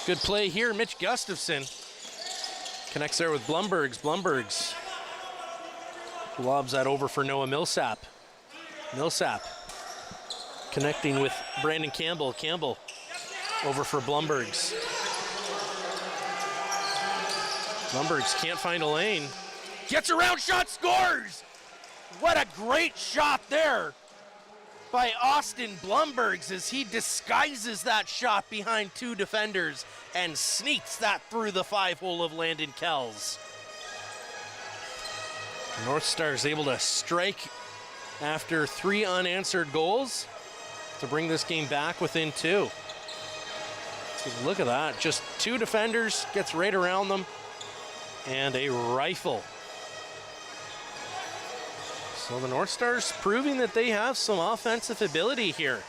Good play here. Mitch Gustafson connects there with Blumbergs. Blumbergs lobs that over for Noah Millsap. Millsap connecting with Brandon Campbell. Campbell over for Blumbergs. Blumbergs can't find a lane. Gets around, shot, scores! What a great shot there by Austin Blumbergs as he disguises that shot behind two defenders and sneaks that through the 5-hole of Landon Kells. North Stars able to strike after 3 unanswered goals to bring this game back within 2. Look at that, just 2 defenders, gets right around them, and a rifle. So the North Stars proving that they have some offensive ability here.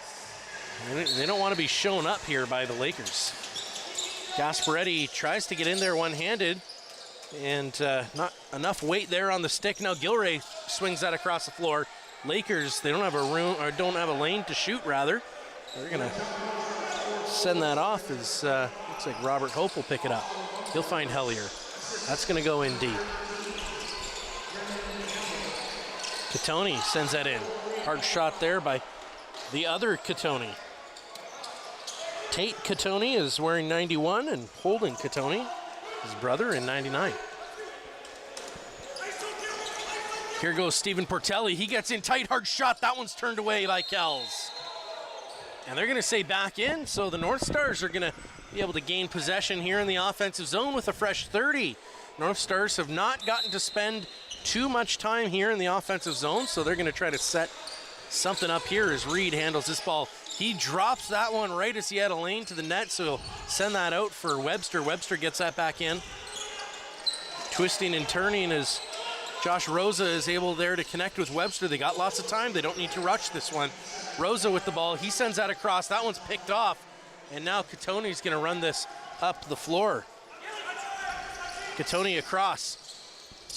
They don't want to be shown up here by the Lakers. Gasparetti tries to get in there one-handed, and not enough weight there on the stick. Now Gilray swings that across the floor. Lakers, they don't have a room, or don't have a lane to shoot, rather. They're gonna send that off as looks like Robert Hope will pick it up. He'll find Hellier. That's gonna go in deep. Catoni sends that in. Hard shot there by the other Catoni. Tate Catoni is wearing 91, and Holden Catoni, his brother, in 99. Here goes Stephen Portelli. He gets in tight, hard shot. That one's turned away by Kells. And they're going to say back in, so the North Stars are going to be able to gain possession here in the offensive zone with a fresh 30. North Stars have not gotten to spend too much time here in the offensive zone, so they're going to try to set something up here as Reed handles this ball. He drops that one right as he had a lane to the net, so he'll send that out for Webster. Webster gets that back in. Twisting and turning as Josh Rosa is able there to connect with Webster. They got lots of time. They don't need to rush this one. Rosa with the ball. He sends that across. That one's picked off. And now Catoni's going to run this up the floor. Catoni across.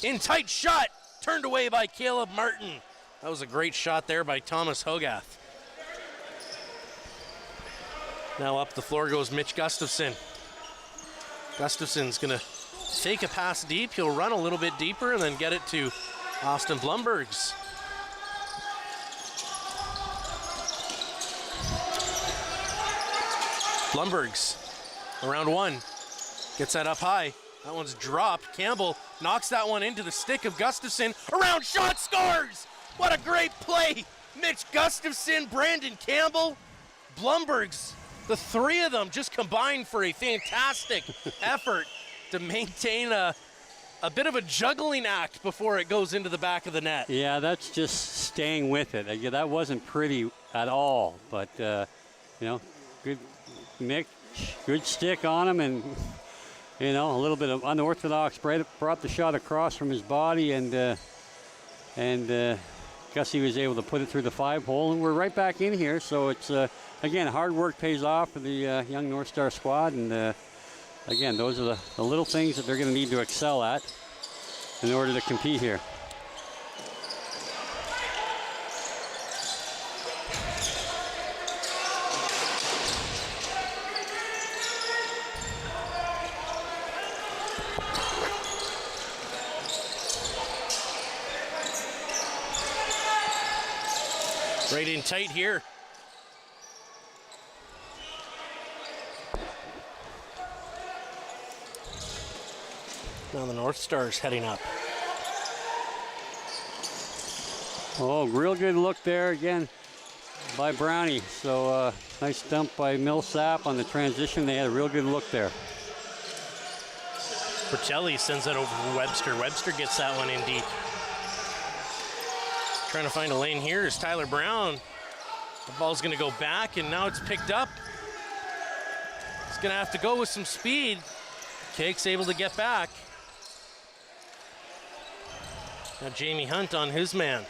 In tight shot. Turned away by Caleb Martin. That was a great shot there by Thomas Hogarth. Now up the floor goes Mitch Gustafson. Gustafson's going to take a pass deep. He'll run a little bit deeper and then get it to Austin Blumbergs. Blumbergs, around 1, gets that up high. That one's dropped. Campbell knocks that one into the stick of Gustafson. Around shot, scores! What a great play! Mitch Gustafson, Brandon Campbell, Blumbergs. The 3 of them just combined for a fantastic effort to maintain a bit of a juggling act before it goes into the back of the net. Yeah, that's just staying with it. Again, that wasn't pretty at all, but you know, good Mitch, good stick on him, and you know, a little bit of unorthodox. Brought the shot across from his body, and Gussie was able to put it through the 5-hole, and we're right back in here. So it's again, hard work pays off for the young North Star squad, and again, those are the little things that they're going to need to excel at in order to compete here. Right in tight here. Now the North Stars heading up. Oh, real good look there again by Brownie. So nice dump by Millsap on the transition. They had a real good look there. Portelli sends that over to Webster. Webster gets that one in deep. Trying to find a lane here is Tyler Brown. The ball's going to go back, and now it's picked up. It's going to have to go with some speed. Cake's able to get back. Now Jamie Hunt on his man.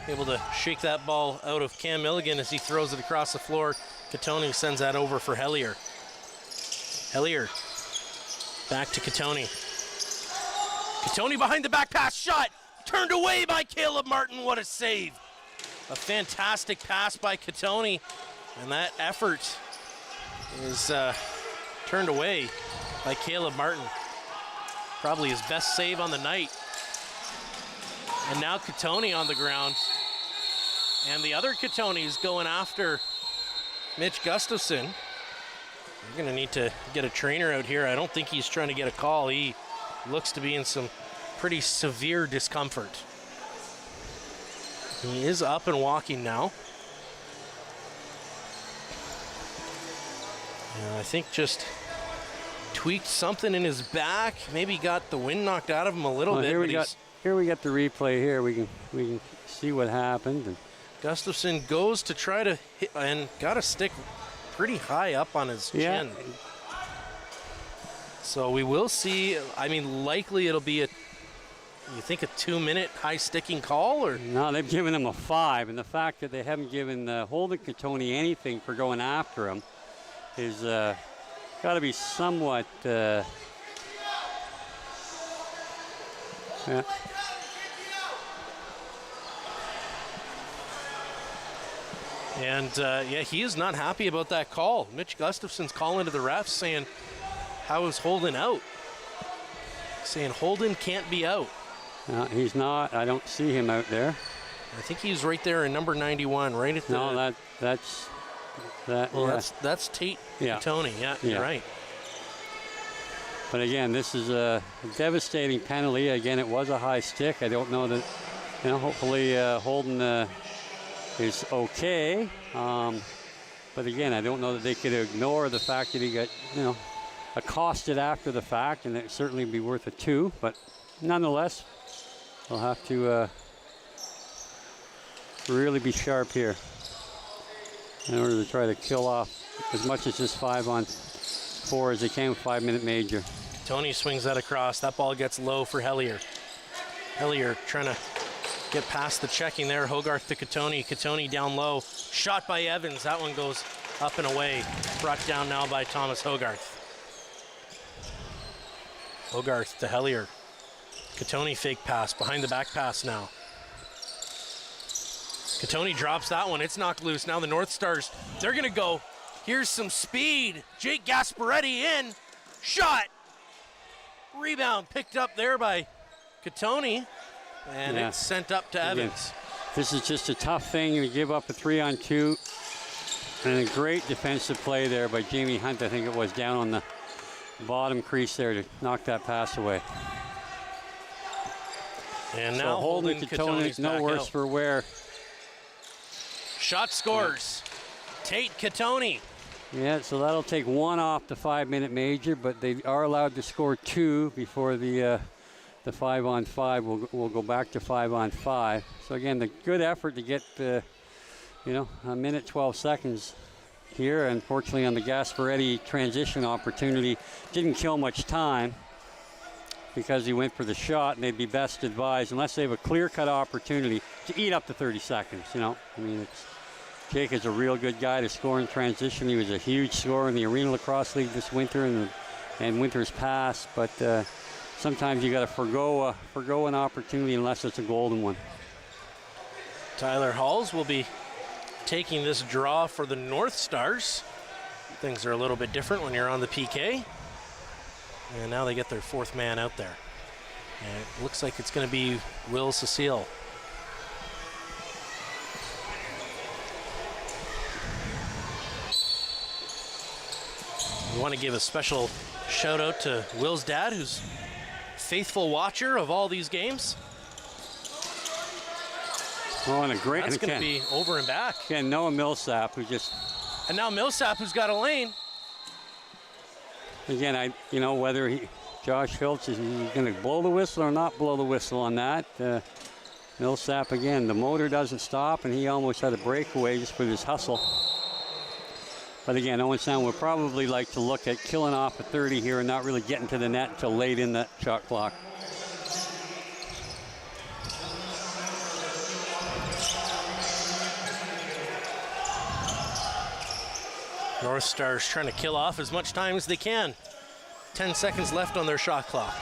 Able to shake that ball out of Cam Milligan as he throws it across the floor. Katoni sends that over for Hellier. Hellier back to Katoni. Katoni behind the back pass, shot turned away by Caleb Martin. What a save. A fantastic pass by Katoni, and that effort is turned away by Caleb Martin. Probably his best save on the night. And now Katoni on the ground. And the other Katoni is going after Mitch Gustafson. We're gonna need to get a trainer out here. I don't think he's trying to get a call. He looks to be in some pretty severe discomfort. He is up and walking now. And I think just tweaked something in his back. Maybe got the wind knocked out of him a little bit. Here we got the replay here. We can see what happened. And Gustafson goes to try to hit and got a stick pretty high up on his chin. So we will see. I mean, likely it'll be you think a 2-minute high sticking call, or? No, they've given him a 5, and the fact that they haven't given Holden Katoni anything for going after him is got to be somewhat. Yeah. And yeah, he is not happy about that call. Mitch Gustafson's calling to the refs saying, how is Holden out? Saying Holden can't be out. No, he's not. I don't see him out there. I think he's right there in number 91, right at the... No, that's... Well, yeah. that's Tate Katoni. Yeah, you're right. But again, this is a devastating penalty. Again, it was a high stick. I don't know that, hopefully Holden is okay. But again, I don't know that they could ignore the fact that he got, accosted after the fact, and it'd certainly be worth a 2. But nonetheless, they'll have to really be sharp here in order to try to kill off as much as this 5-on-4 as they can, 5-minute major. Tony swings that across. That ball gets low for Hellier. Hellier trying to get past the checking there. Hogarth to Katoni. Katoni down low. Shot by Evans. That one goes up and away. Brought down now by Thomas Hogarth. Hogarth to Hellier. Katoni fake pass. Behind the back pass now. Katoni drops that one. It's knocked loose. Now the North Stars, they're going to go. Here's some speed. Jake Gasparetti in. Shot. Rebound picked up there by Katoni. And it's sent up to Evans. Again, this is just a tough thing to give up a 3-on-2. And a great defensive play there by Jamie Hunt. I think it was down on the bottom crease there to knock that pass away. And now Holden Katoni's no worse for wear. Shot scores. Tate Katoni. Yeah, so that'll take 1 off the 5-minute major, but they are allowed to score 2 before the 5-on-5 will go back to 5-on-5. So again, the good effort to get a minute 12 seconds here. Unfortunately, on the Gasparetti transition opportunity, didn't kill much time because he went for the shot, and they'd be best advised, unless they have a clear-cut opportunity, to eat up to 30 seconds. Jake is a real good guy to score in transition. He was a huge scorer in the Arena Lacrosse League this winter and winters past, but sometimes you got to forgo an opportunity unless it's a golden one. Tyler Halls will be taking this draw for the North Stars. Things are a little bit different when you're on the PK. And now they get their 4th man out there. And it looks like it's going to be Will Cecile. We want to give a special shout out to Will's dad, who's a faithful watcher of all these games. Oh, and That's going to be over and back. Again, Noah Millsap, And now Millsap, who's got a lane. Again, whether Josh Phillips is going to blow the whistle or not blow the whistle on that. Millsap, again, the motor doesn't stop, and he almost had a breakaway just with his hustle. But again, Owen Sound would probably like to look at killing off a 30 here and not really getting to the net until late in that shot clock. North Stars trying to kill off as much time as they can. 10 seconds left on their shot clock.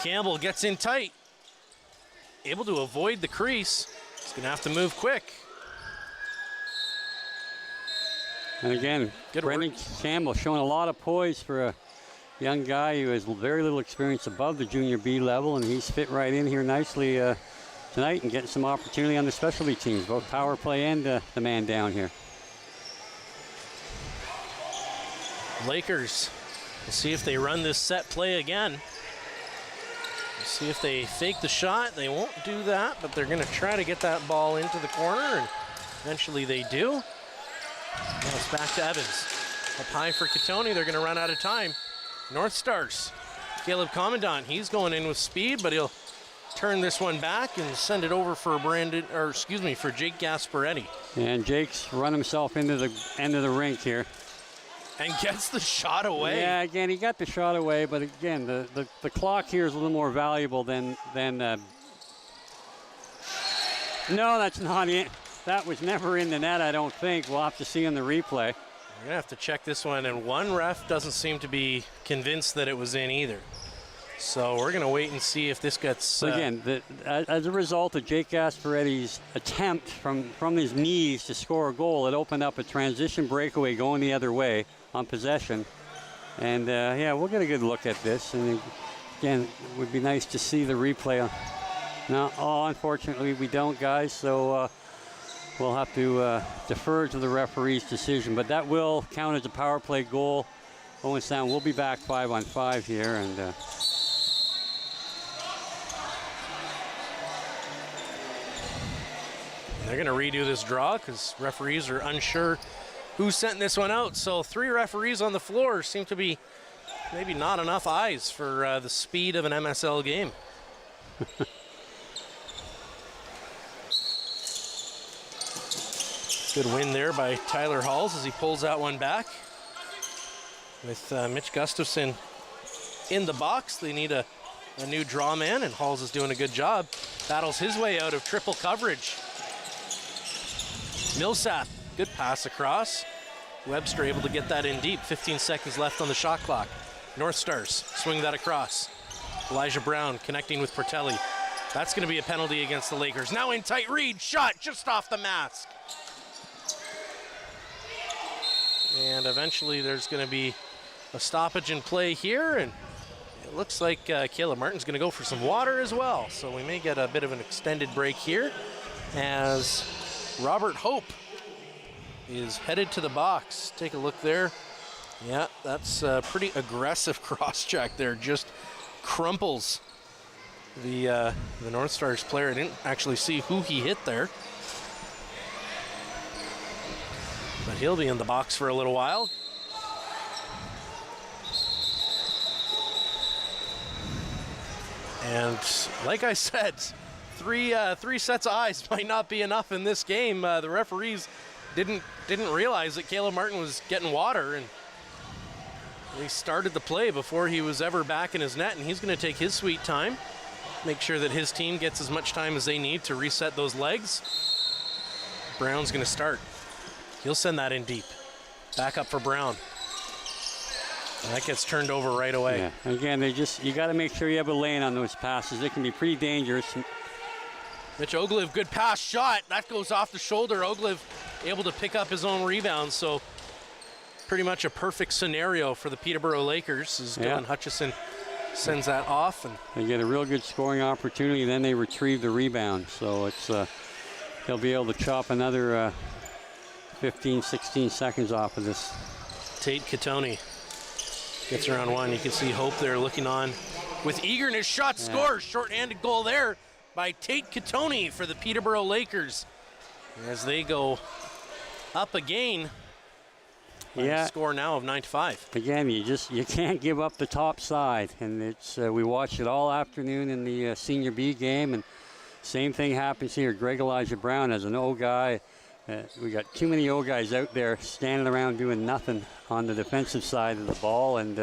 Campbell gets in tight. Able to avoid the crease. He's going to have to move quick. And again, Brendan Campbell showing a lot of poise for a young guy who has very little experience above the junior B level, and he's fit right in here nicely tonight and getting some opportunity on the specialty teams, both power play and the man down here. Lakers, we'll see if they run this set play again. We'll see if they fake the shot. They won't do that, but they're going to try to get that ball into the corner, and eventually they do. Now it's back to Evans. Up high for Katoni. They're going to run out of time. North Stars. Caleb Commandant, he's going in with speed, but he'll turn this one back and send it over for for Jake Gasparetti. And Jake's run himself into the end of the rink here. And gets the shot away. Yeah, again, he got the shot away, but again, the clock here is a little more valuable than no, that's not it. That was never in the net, I don't think. We'll have to see in the replay. We're going to have to check this one, and one ref doesn't seem to be convinced that it was in either. So we're going to wait and see if this gets... Again, as a result of Jake Gasparetti's attempt from his knees to score a goal, it opened up a transition breakaway going the other way on possession. And yeah, we'll get a good look at this. And again, it would be nice to see the replay. No, unfortunately we don't, guys. So we'll have to defer to the referee's decision. But that will count as a power play goal. Owen Sound will be back 5-on-5 here. And they're going to redo this draw because referees are unsure who sent this one out. So 3 referees on the floor seem to be maybe not enough eyes for the speed of an MSL game. Good win there by Tyler Halls as he pulls that one back. With Mitch Gustafson in the box, they need a new draw man, and Halls is doing a good job. Battles his way out of triple coverage. Millsap, good pass across. Webster able to get that in deep. 15 seconds left on the shot clock. North Stars swing that across. Elijah Brown connecting with Portelli. That's going to be a penalty against the Lakers. Now in tight, Reed, shot just off the mask. And eventually there's going to be a stoppage in play here, and it looks like Caleb Martin's going to go for some water as well. So we may get a bit of an extended break here as Robert Hope is headed to the box. Take a look there. Yeah, that's a pretty aggressive cross-check there. Just crumples the North Stars player. I didn't actually see who he hit there. But he'll be in the box for a little while. And like I said, three sets of eyes might not be enough in this game. The referees didn't realize that Caleb Martin was getting water, and he started the play before he was ever back in his net, and he's going to take his sweet time, make sure that his team gets as much time as they need to reset those legs. Brown's going to start. He'll send that in deep. Back up for Brown. And that gets turned over right away. Yeah. Again, you got to make sure you have a lane on those passes. They can be pretty dangerous. Mitch Oglev, good pass, shot. That goes off the shoulder. Oglev able to pick up his own rebound. So pretty much a perfect scenario for the Peterborough Lakers as Dylan Hutchison sends that off. And they get a real good scoring opportunity, then they retrieve the rebound. So it's they'll be able to chop another 15, 16 seconds off of this. Tate Katoni gets around one. You can see Hope there looking on with eagerness. Shot scores. Short-handed goal there by Tate Katoni for the Peterborough Lakers as they go up again. Yeah. Score now of 9-5. Again, you can't give up the top side, and it's we watched it all afternoon in the Senior B game, and same thing happens here. Greg Elijah Brown as an O guy. We got too many O guys out there standing around doing nothing on the defensive side of the ball, and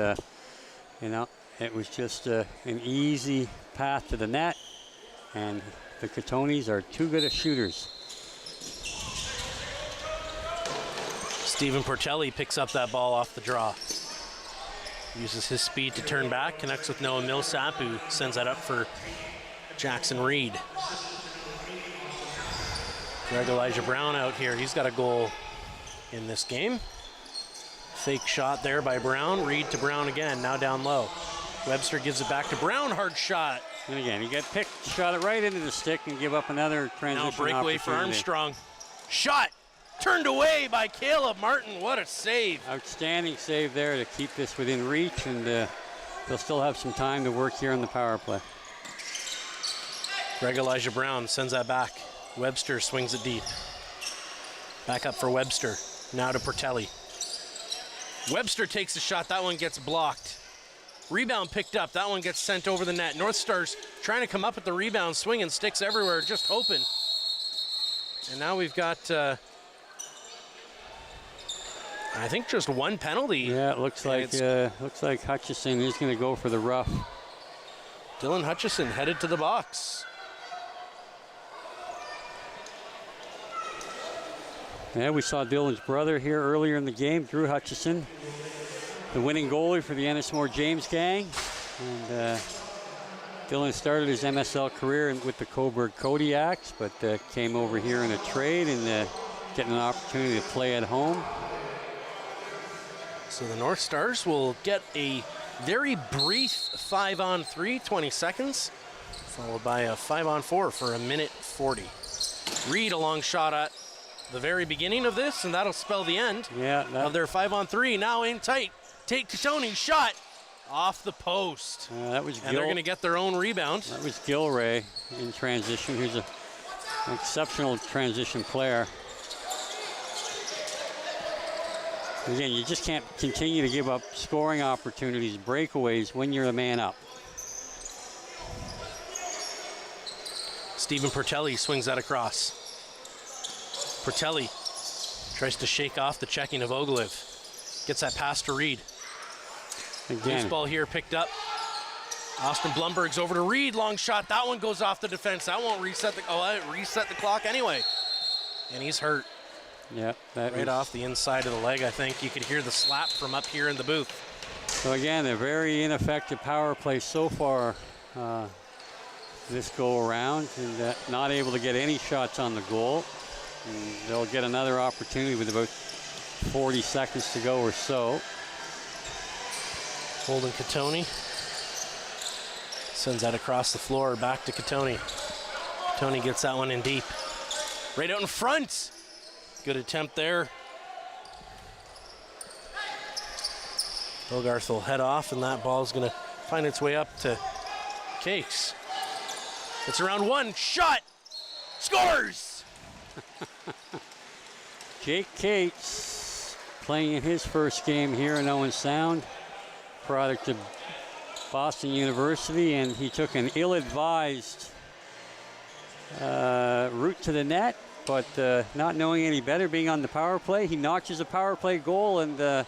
you know, it was just an easy path to the net, and the Katonis are too good at shooters. Stephen Portelli picks up that ball off the draw. Uses his speed to turn back, connects with Noah Millsap, who sends that up for Jackson Reed. Greg Elijah Brown out here. He's got a goal in this game. Fake shot there by Brown. Reed to Brown again, now down low. Webster gives it back to Brown, hard shot. And again, he got picked, shot it right into the stick and give up another transition Now breakaway for Armstrong. Shot, turned away by Caleb Martin. What a save. Outstanding save there to keep this within reach, and they'll still have some time to work here on the power play. Greg Elijah Brown sends that back. Webster swings it deep. Back up for Webster. Now to Portelli. Webster takes a shot. That one gets blocked. Rebound picked up. That one gets sent over the net. North Stars trying to come up with the rebound, swinging sticks everywhere, just hoping. And now we've got, I think, just one penalty. Yeah, it looks like Hutchison is going to go for the rough. Dylan Hutchison headed to the box. Yeah, we saw Dylan's brother here earlier in the game, Drew Hutchison, the winning goalie for the Ennismore James gang. And Dylan started his MSL career with the Coburg Kodiaks, but came over here in a trade and getting an opportunity to play at home. So the North Stars will get a very brief 5-on-3, 20 seconds, followed by a 5-on-4 for a minute 40. Reed a long shot at the very beginning of this, and that'll spell the end of their 5-on-3. Now in tight. Tate Katoni shot off the post. That was and they're going to get their own rebound. That was Gilray in transition, who's an exceptional transition player. Again, you just can't continue to give up scoring opportunities, breakaways when you're the man up. Stephen Portelli swings that across. Portelli tries to shake off the checking of Oglev. Gets that pass to Reed. Loose ball here picked up. Austin Blumberg's over to Reed. Long shot. That one goes off the defense. That won't reset the clock anyway. And he's hurt. Yeah, right off the inside of the leg, I think. You could hear the slap from up here in the booth. So again, a very ineffective power play so far this go around, and not able to get any shots on the goal. And they'll get another opportunity with about 40 seconds to go or so. Holden Katoni sends that across the floor, back to Katoni. Katoni gets that one in deep. Right out in front. Good attempt there. Bogarth will head off, and that ball's going to find its way up to Cakes. It's around one. Shot! Scores! Jake Cates playing in his first game here in Owen Sound, product of Boston University, and he took an ill-advised route to the net, but not knowing any better, being on the power play, he notches a power play goal, and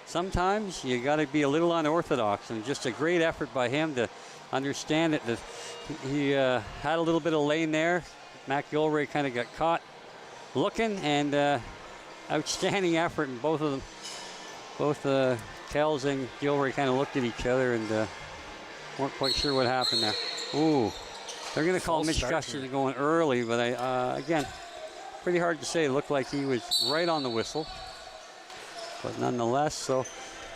sometimes you got to be a little unorthodox, and just a great effort by him to understand it. He had a little bit of lane there. Matt Gilray kind of got caught looking, and outstanding effort in both of them. Both Kells and Gilray kind of looked at each other and weren't quite sure what happened there. Ooh, they're going to call Mitch Gustafson going early, but again, pretty hard to say. It looked like he was right on the whistle, but nonetheless, so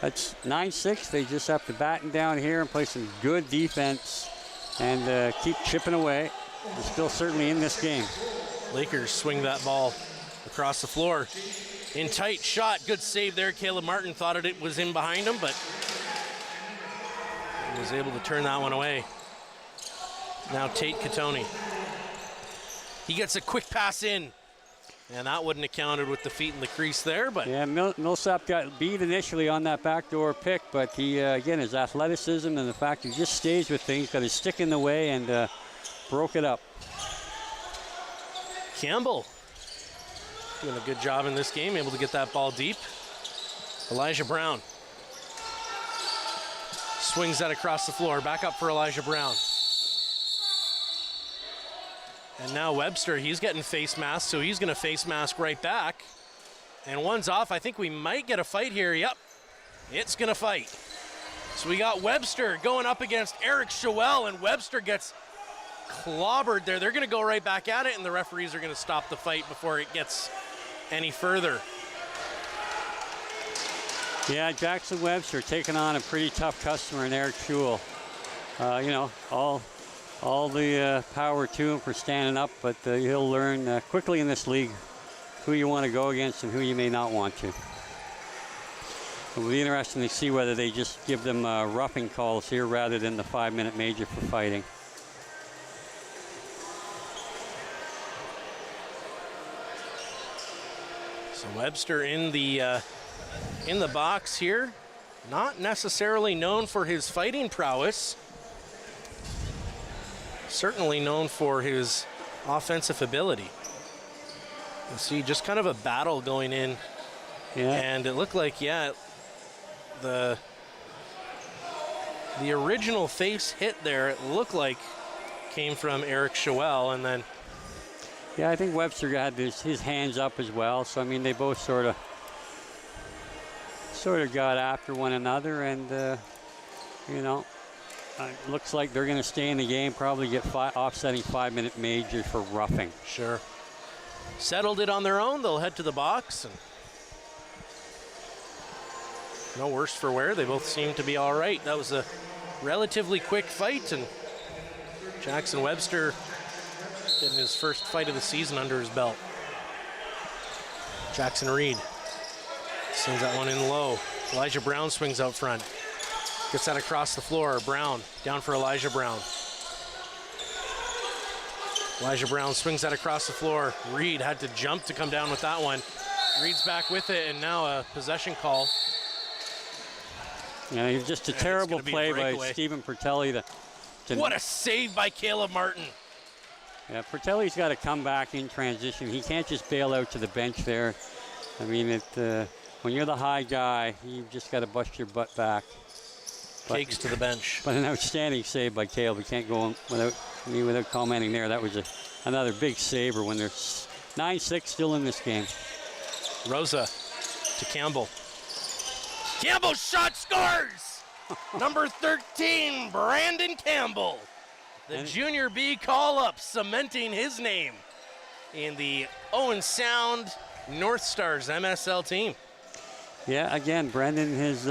that's 9-6. They just have to batten down here and play some good defense and keep chipping away. They're still certainly in this game. Lakers swing that ball across the floor. In tight shot, good save there. Caleb Martin thought it was in behind him, but he was able to turn that one away. Now Tate Katoni. He gets a quick pass in, and that wouldn't have counted with the feet in the crease there, but. Yeah, Millsap got beat initially on that backdoor pick, but he, again, his athleticism and the fact he just stays with things, got his stick in the way and broke it up. Campbell doing a good job in this game, able to get that ball deep. Elijah Brown swings that across the floor. Back up for Elijah Brown. And now Webster, he's getting face masked, so he's going to face mask right back. And one's off. I think we might get a fight here. Yep, it's going to fight. So we got Webster going up against Eric Schwell, and Webster gets clobbered there. They're going to go right back at it, and the referees are going to stop the fight before it gets any further. Yeah, Jackson Webster taking on a pretty tough customer in Eric Schwell. You know, all the power to him for standing up, but he'll learn quickly in this league who you want to go against and who you may not want to. It'll be interesting to see whether they just give them roughing calls here rather than the 5-minute major for fighting. So Webster in the box here, not necessarily known for his fighting prowess. Certainly known for his offensive ability. You see just kind of a battle going in. Yeah. And it looked like, yeah, the original face hit there, it looked like came from Eric Schwell, and then... Yeah, I think Webster had his hands up as well. So, I mean, they both sort of got after one another, and, you know, it looks like they're going to stay in the game, probably get offsetting 5-minute major for roughing. Sure. Settled it on their own. They'll head to the box. And no worse for wear. They both seem to be all right. That was a relatively quick fight, and Jackson Webster getting his first fight of the season under his belt. Jackson Reed sends that one in low. Elijah Brown swings out front. Gets that across the floor. Brown down for Elijah Brown. Elijah Brown swings that across the floor. Reed had to jump to come down with that one. Reed's back with it, and now a possession call. Yeah, just a terrible play by Stephen Pertelli. What a save by Caleb Martin. Yeah, Pertelli's got to come back in transition. He can't just bail out to the bench there. I mean, when you're the high guy, you've just got to bust your butt back. Cakes to the bench. But an outstanding save by Caleb. We can't go on without commenting there. That was another big saver when there's 9-6 still in this game. Rosa to Campbell. Campbell shot scores! Number 13, Brandon Campbell. The Junior B call-up, cementing his name in the Owen Sound North Stars MSL team. Yeah, again, Brandon has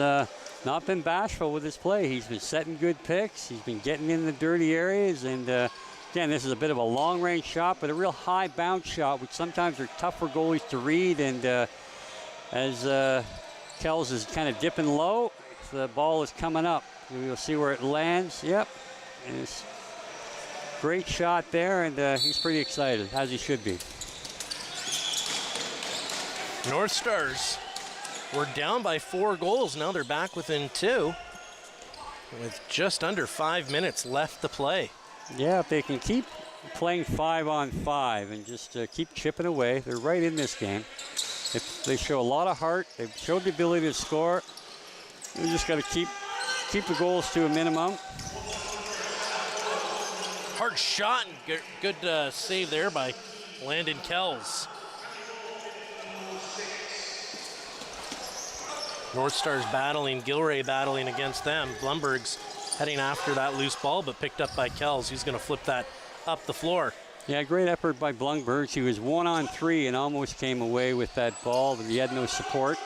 not been bashful with his play. He's been setting good picks. He's been getting in the dirty areas. And again, this is a bit of a long-range shot, but a real high bounce shot, which sometimes are tough for goalies to read. And as Kells is kind of dipping low, the ball is coming up. We'll see where it lands. Yep. And it's great shot there, and he's pretty excited, as he should be. North Stars were down by 4 goals. Now they're back within 2 with just under 5 minutes left to play. Yeah, if they can keep playing 5-on-5 and just keep chipping away, they're right in this game. If they show a lot of heart, they've showed the ability to score. We just got to keep the goals to a minimum. Hard shot and good save there by Landon Kells. North Stars battling, Gilray battling against them. Blumberg's heading after that loose ball, but picked up by Kells. He's going to flip that up the floor. Yeah, great effort by Blumberg. He was 1-on-3 and almost came away with that ball, but he had no support.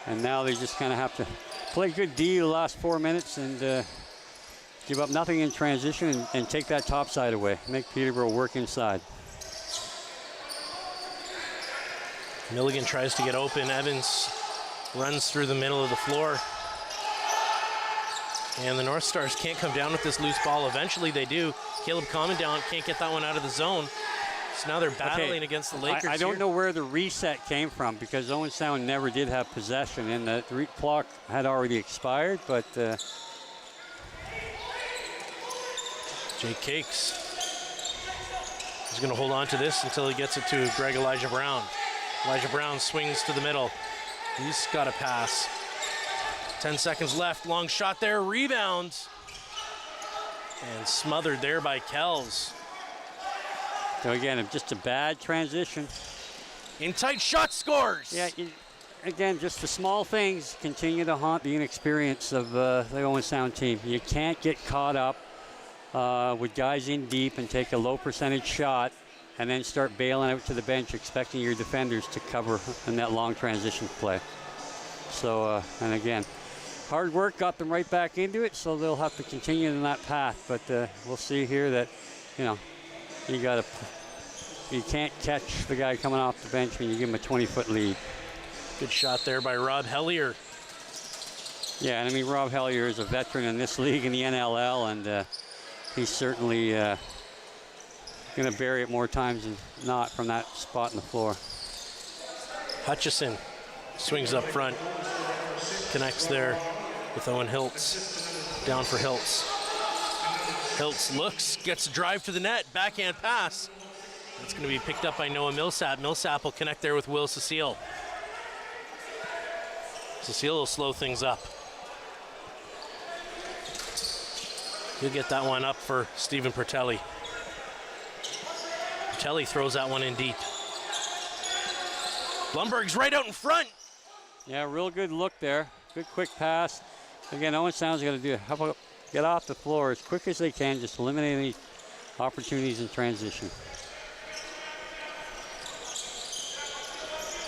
And now they just kind of have to play good D the last 4 minutes and give up nothing in transition and take that top side away. Make Peterborough work inside. Milligan tries to get open. Evans runs through the middle of the floor. And the North Stars can't come down with this loose ball. Eventually they do. Caleb Commandant can't get that one out of the zone. So now they're battling against the Lakers. I don't know where the reset came from because Owen Sound never did have possession and the clock had already expired, but Jake Cakes is going to hold on to this until he gets it to Greg Elijah Brown. Elijah Brown swings to the middle. He's got a pass. 10 seconds left. Long shot there. Rebound. And smothered there by Kells. So again, just a bad transition. In tight shot, scores. Yeah, again, just the small things continue to haunt the inexperience of the Owen Sound team. You can't get caught up with guys in deep and take a low percentage shot and then start bailing out to the bench expecting your defenders to cover in that long transition play. So, and again, hard work got them right back into it, so they'll have to continue in that path. But we'll see here that, you can't catch the guy coming off the bench when you give him a 20-foot lead. Good shot there by Rob Hellier. Yeah, and I mean, Rob Hellier is a veteran in this league in the NLL, and he's certainly going to bury it more times than not from that spot in the floor. Hutchison swings up front, connects there with Owen Hiltz. Down for Hiltz. Hiltz looks, gets a drive to the net, backhand pass. That's going to be picked up by Noah Millsap. Millsap will connect there with Will Cecile. Cecile will slow things up. He'll get that one up for Stephen Pertelli. Pertelli throws that one in deep. Blumberg's right out in front. Yeah, real good look there. Good quick pass. Again, Owen Sound's got to do how about get off the floor as quick as they can, just eliminate any opportunities in transition.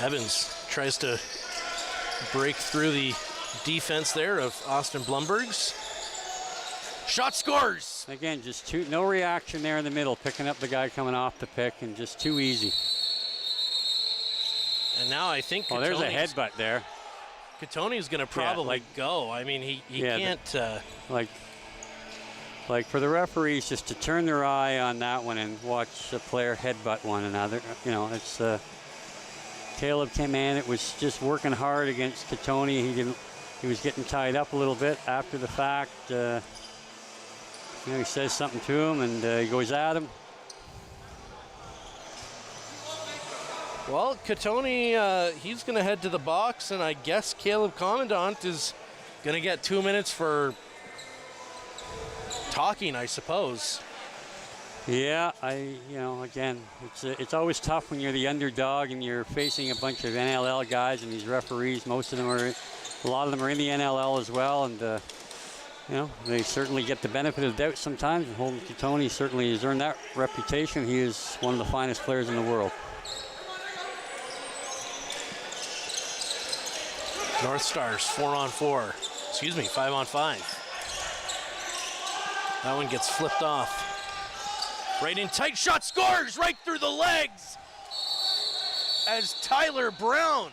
Evans tries to break through the defense there of Austin Blumberg's. Shot scores! Again, just no reaction there in the middle, picking up the guy coming off the pick, and just too easy. And now I think there's a headbutt there. Katoni's going to probably go. I mean, he can't. Like for the referees just to turn their eye on that one and watch a player headbutt one another. It's Caleb came in. It was just working hard against Katoni. He was getting tied up a little bit after the fact. He says something to him, and he goes at him. Well, Katoni, he's going to head to the box, and I guess Caleb Commandant is going to get 2 minutes for talking, I suppose. Yeah, again, it's always tough when you're the underdog and you're facing a bunch of NLL guys and these referees. A lot of them are in the NLL as well, and they certainly get the benefit of the doubt sometimes. And Holden Katoni certainly has earned that reputation. He is one of the finest players in the world. North Stars 4-on-4. 5-on-5. That one gets flipped off. Right in tight shot, scores right through the legs as Tyler Brown.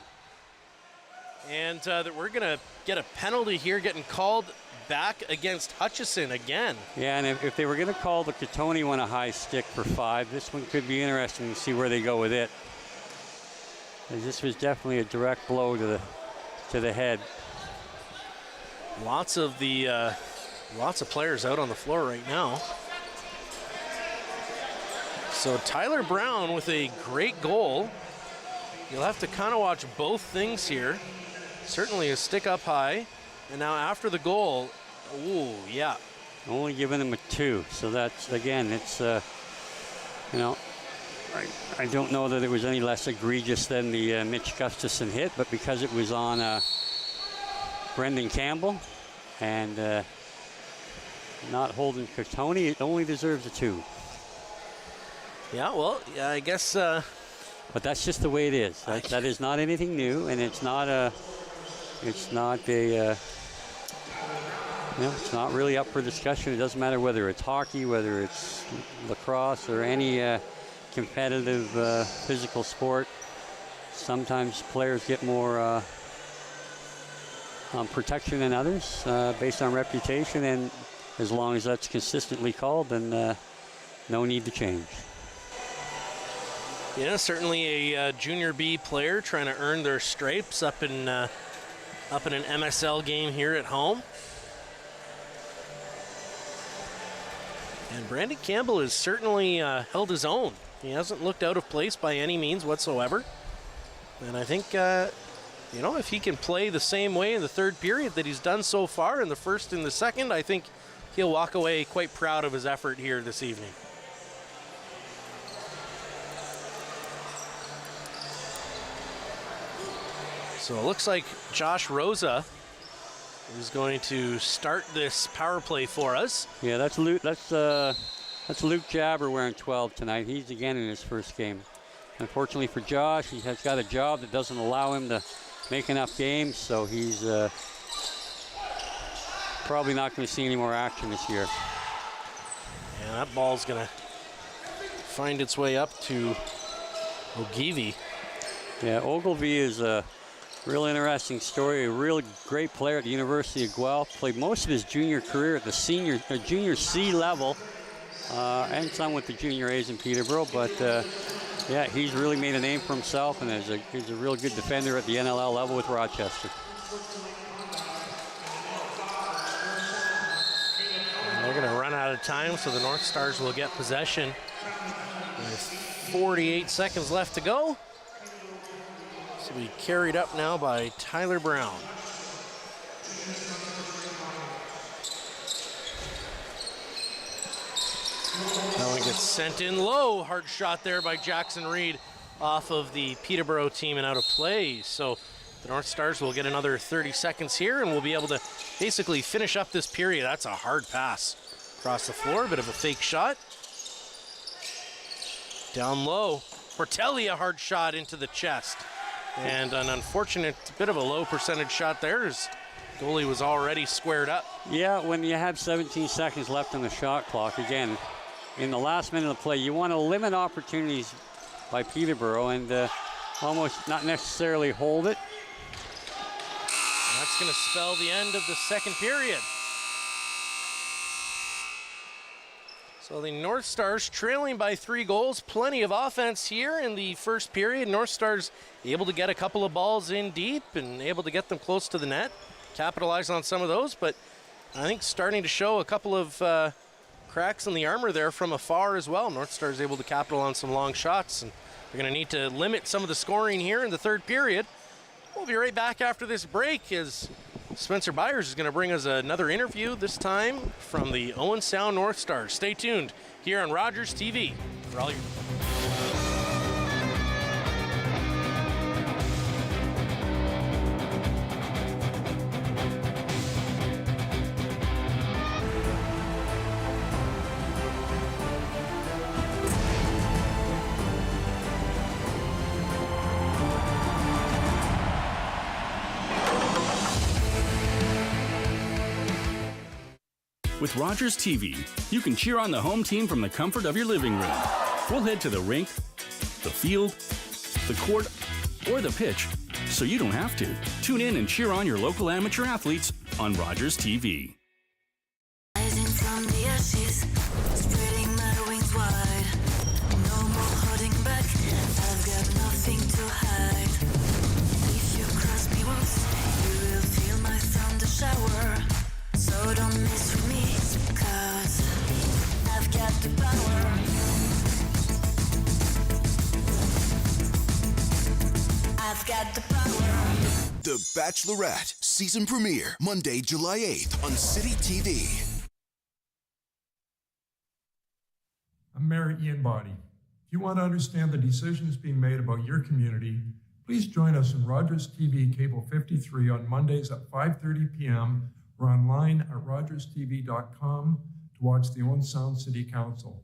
And we're going to get a penalty here getting called back against Hutchison again. Yeah, and if they were going to call the Katoni one a high stick for 5, this one could be interesting to see where they go with it. As this was definitely a direct blow to the head. Lots of players out on the floor right now. So Tyler Brown with a great goal. You'll have to kind of watch both things here. Certainly a stick up high. And now after the goal, ooh, yeah. Only giving him a 2. So that's, again, it's, I don't know that it was any less egregious than the Mitch Gustafson hit, but because it was on Brendan Campbell and not Holden Katoni, it only deserves a 2. Yeah, well, yeah, I guess. But that's just the way it is. That is not anything new, and it's not it's not really up for discussion. It doesn't matter whether it's hockey, whether it's lacrosse, or any competitive physical sport. Sometimes players get more protection than others based on reputation, and as long as that's consistently called, then no need to change. Yeah, certainly a Junior B player trying to earn their stripes up in an MSL game here at home. And Brandon Campbell has certainly held his own. He hasn't looked out of place by any means whatsoever. And I think, if he can play the same way in the third period that he's done so far in the first and the second, I think he'll walk away quite proud of his effort here this evening. So it looks like Josh Rosa is going to start this power play for us. Yeah, that's Luke. That's Luke Jabber wearing 12 tonight. He's again in his first game. Unfortunately for Josh, he has got a job that doesn't allow him to make enough games, so he's probably not going to see any more action this year. And that ball's going to find its way up to Ogilvy. Yeah, Ogilvy is a real interesting story. A real great player at the University of Guelph. Played most of his junior career at the junior C level, and some with the junior A's in Peterborough. But yeah, he's really made a name for himself, and he's a real good defender at the NLL level with Rochester. And they're going to run out of time, so the North Stars will get possession with 48 seconds left to go. So we carried up now by Tyler Brown. That one gets sent in low. Hard shot there by Jackson Reed off of the Peterborough team and out of play. So the North Stars will get another 30 seconds here, and we'll be able to basically finish up this period. That's a hard pass across the floor, a bit of a fake shot. Down low. Portelli, a hard shot into the chest. And an unfortunate bit of a low percentage shot there as goalie was already squared up. Yeah, when you have 17 seconds left on the shot clock, again, in the last minute of play, you want to limit opportunities by Peterborough and almost not necessarily hold it. And that's going to spell the end of the second period. So the North Stars trailing by 3 goals. Plenty of offense here in the first period. North Stars able to get a couple of balls in deep and able to get them close to the net. Capitalize on some of those, but I think starting to show a couple of cracks in the armor there from afar as well. North Stars able to capitalize on some long shots, and they're going to need to limit some of the scoring here in the third period. We'll be right back after this break as Spencer Byers is going to bring us another interview, this time from the Owen Sound North Stars. Stay tuned here on Rogers TV for all your... With Rogers TV, you can cheer on the home team from the comfort of your living room. We'll head to the rink, the field, the court, or the pitch, so you don't have to. Tune in and cheer on your local amateur athletes on Rogers TV. Rising from the ashes, spreading my wings wide. No more holding back, I've got nothing to hide. If you cross me once, you will feel my thunder shower. So don't mess with me, 'cause I've got the power. I've got the power. The Bachelorette season premiere, Monday, July 8th on City TV. I'm Mayor Ian Boddy. If you want to understand the decisions being made about your community, please join us on Rogers TV Cable 53 on Mondays at 5:30 p.m. or online at RogersTV.com to watch the Owen Sound City Council.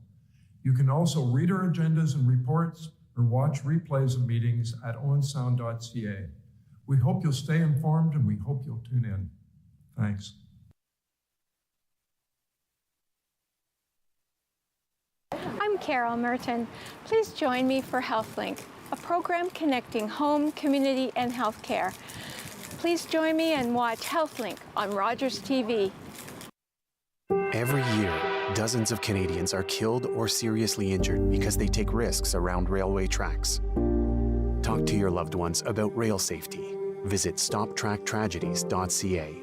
You can also read our agendas and reports or watch replays of meetings at owensound.ca. We hope you'll stay informed and we hope you'll tune in. Thanks. I'm Carol Merton. Please join me for HealthLink, a program connecting home, community, and healthcare. Please join me and watch HealthLink on Rogers TV. Every year, dozens of Canadians are killed or seriously injured because they take risks around railway tracks. Talk to your loved ones about rail safety. Visit stoptracktragedies.ca.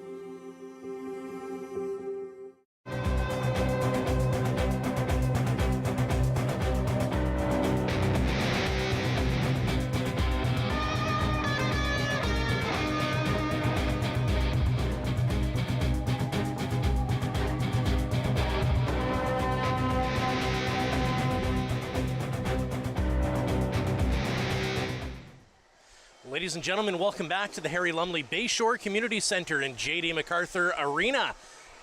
Ladies and gentlemen, welcome back to the Harry Lumley Bayshore Community Center in J.D. MacArthur Arena.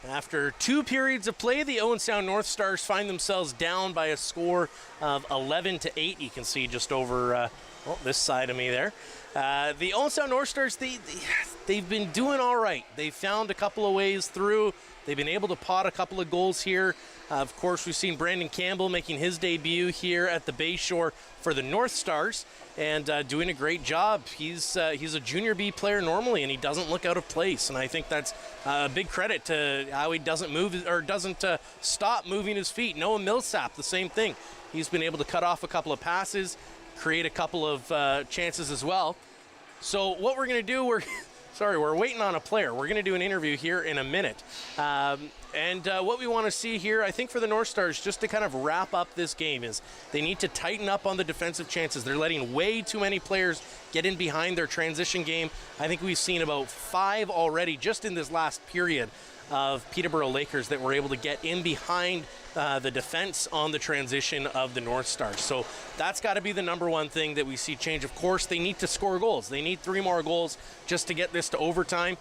After 2 periods of play, the Owen Sound North Stars find themselves down by a score of 11-8. You can see just over this side of me there. The Owen Sound North Stars, they've been doing all right. They've found a couple of ways through. They've been able to pot a couple of goals here. Of course, we've seen Brandon Campbell making his debut here at the Bayshore for the North Stars and doing a great job. He's a junior B player normally, and he doesn't look out of place. And I think that's a big credit to how he doesn't move or doesn't stop moving his feet. Noah Millsap, the same thing. He's been able to cut off a couple of passes, create a couple of chances as well. So what we're going to do, we're waiting on a player. We're going to do an interview here in a minute. And what we want to see here, I think for the North Stars, just to kind of wrap up this game, is they need to tighten up on the defensive chances. They're letting way too many players get in behind their transition game. I think we've seen about 5 already just in this last period of Peterborough Lakers that were able to get in behind the defense on the transition of the North Stars. So that's got to be the number one thing that we see change. Of course, they need to score goals. They need 3 more goals just to get this to overtime.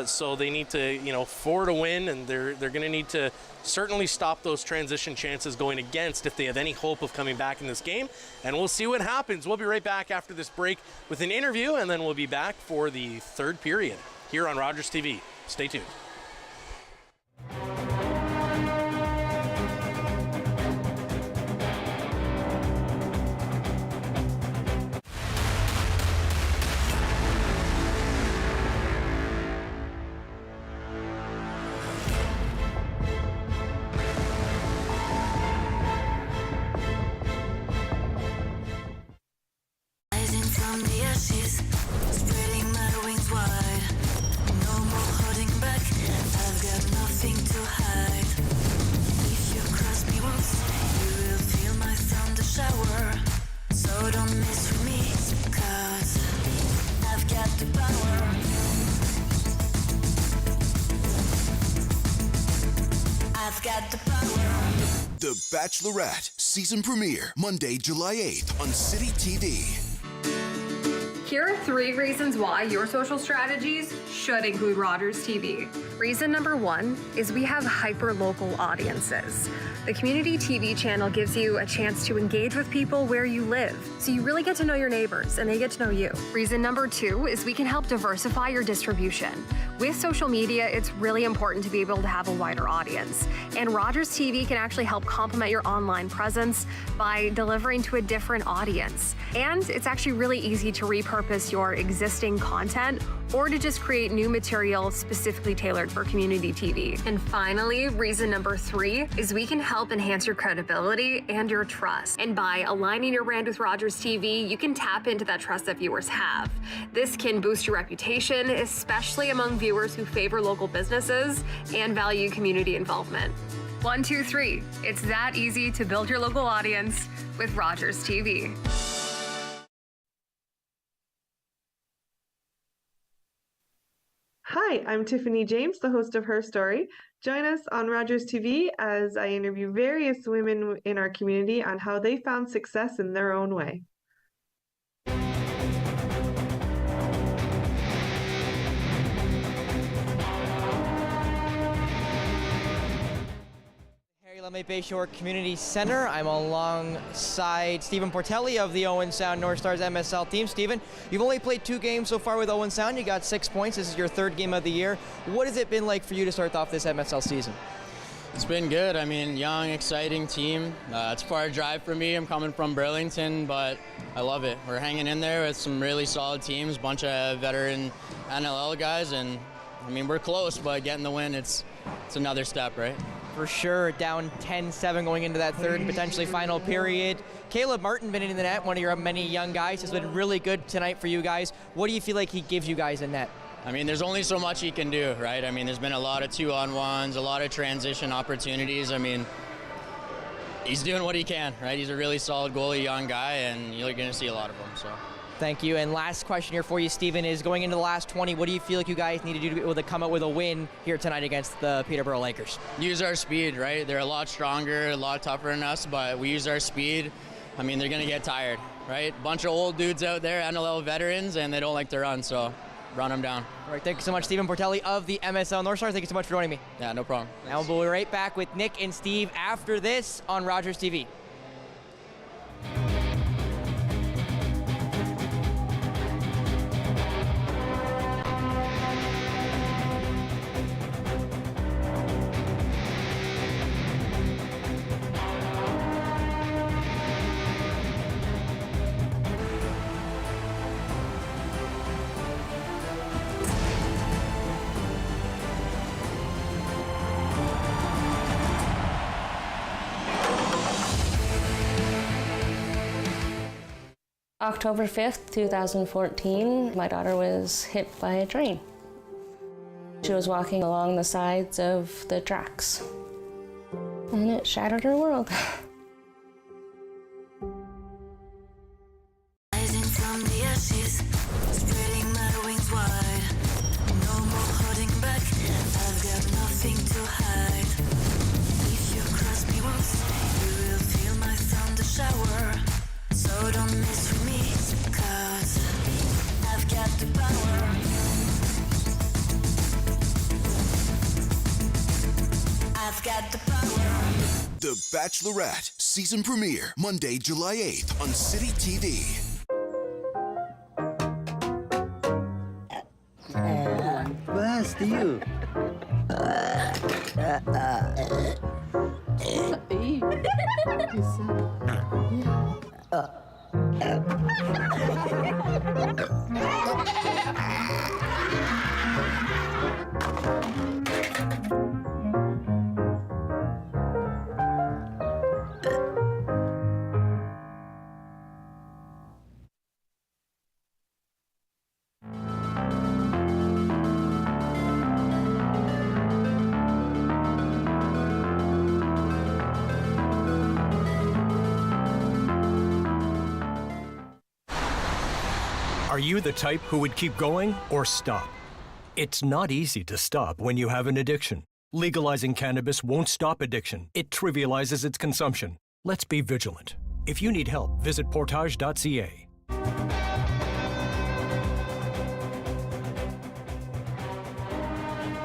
So they need to, 4 to win, and they're going to need to certainly stop those transition chances going against if they have any hope of coming back in this game. And we'll see what happens. We'll be right back after this break with an interview, and then we'll be back for the 3rd period here on Rogers TV. Stay tuned. Rising from the ashes, spreading my wings wide. No more holding back, I've got nothing to hide. If you cross me once, you will feel my thunder shower. So don't mess with me, 'cause I've got the power. I've got the power. The Bachelorette season premiere Monday, July 8th on City TV. Here are 3 reasons why your social strategies should include Rogers TV. Reason number 1 is we have hyper-local audiences. The community TV channel gives you a chance to engage with people where you live, so you really get to know your neighbors and they get to know you. Reason number 2 is we can help diversify your distribution. With social media, it's really important to be able to have a wider audience, and Rogers TV can actually help complement your online presence by delivering to a different audience. And it's actually really easy to repurpose your existing content or to just create new material specifically tailored for community TV. And finally, reason number 3 is we can help enhance your credibility and your trust. And by aligning your brand with Rogers TV, you can tap into that trust that viewers have. This can boost your reputation, especially among viewers who favor local businesses and value community involvement. 1, 2, 3. It's that easy to build your local audience with Rogers TV. Hi, I'm Tiffany James, the host of Her Story. Join us on Rogers TV as I interview various women in our community on how they found success in their own way. Lumley Bayshore Community Center. I'm alongside Stephen Portelli of the Owen Sound North Stars MSL team. Stephen, you've only played 2 games so far with Owen Sound. You got 6 points. This is your 3rd game of the year. What has it been like for you to start off this MSL season? It's been good. I mean, young, exciting team. It's a far drive for me. I'm coming from Burlington, but I love it. We're hanging in there with some really solid teams, bunch of veteran NLL guys, and I mean, we're close, but getting the win, it's another step, right? For sure, down 10-7 going into that 3rd and potentially final period. Caleb Martin been in the net, one of your many young guys, has been really good tonight for you guys. What do you feel like he gives you guys in net? I mean, there's only so much he can do, right? I mean, there's been a lot of 2-on-1s, a lot of transition opportunities. I mean, he's doing what he can, right? He's a really solid goalie, young guy, and you're going to see a lot of them, so. Thank you. And last question here for you, Stephen, is going into the last 20, what do you feel like you guys need to do to be able to come out with a win here tonight against the Peterborough Lakers? Use our speed, right? They're a lot stronger, a lot tougher than us, but we use our speed. I mean, they're going to get tired. right? Bunch of old dudes out there, NLL veterans, and they don't like to run, so run them down. All right, thank you so much, Stephen Portelli of the MSL North Stars. Thank you so much for joining me. Yeah, no problem. Now we'll be right back with Nick and Steve after this on Rogers TV. October 5th, 2014, my daughter was hit by a train. She was walking along the sides of the tracks, and it shattered her world. Rising from the ashes, spreading my wings wide. No more holding back, I've got nothing to hide. If you cross me once, you will feel my thunder shower. So don't mess with me, 'cause I've got the power. I've got the power. The Bachelorette season premiere Monday, July 8th on City TV. Best you. Are you the type who would keep going or stop? It's not easy to stop when you have an addiction. Legalizing cannabis won't stop addiction. It trivializes its consumption. Let's be vigilant. If you need help, visit portage.ca.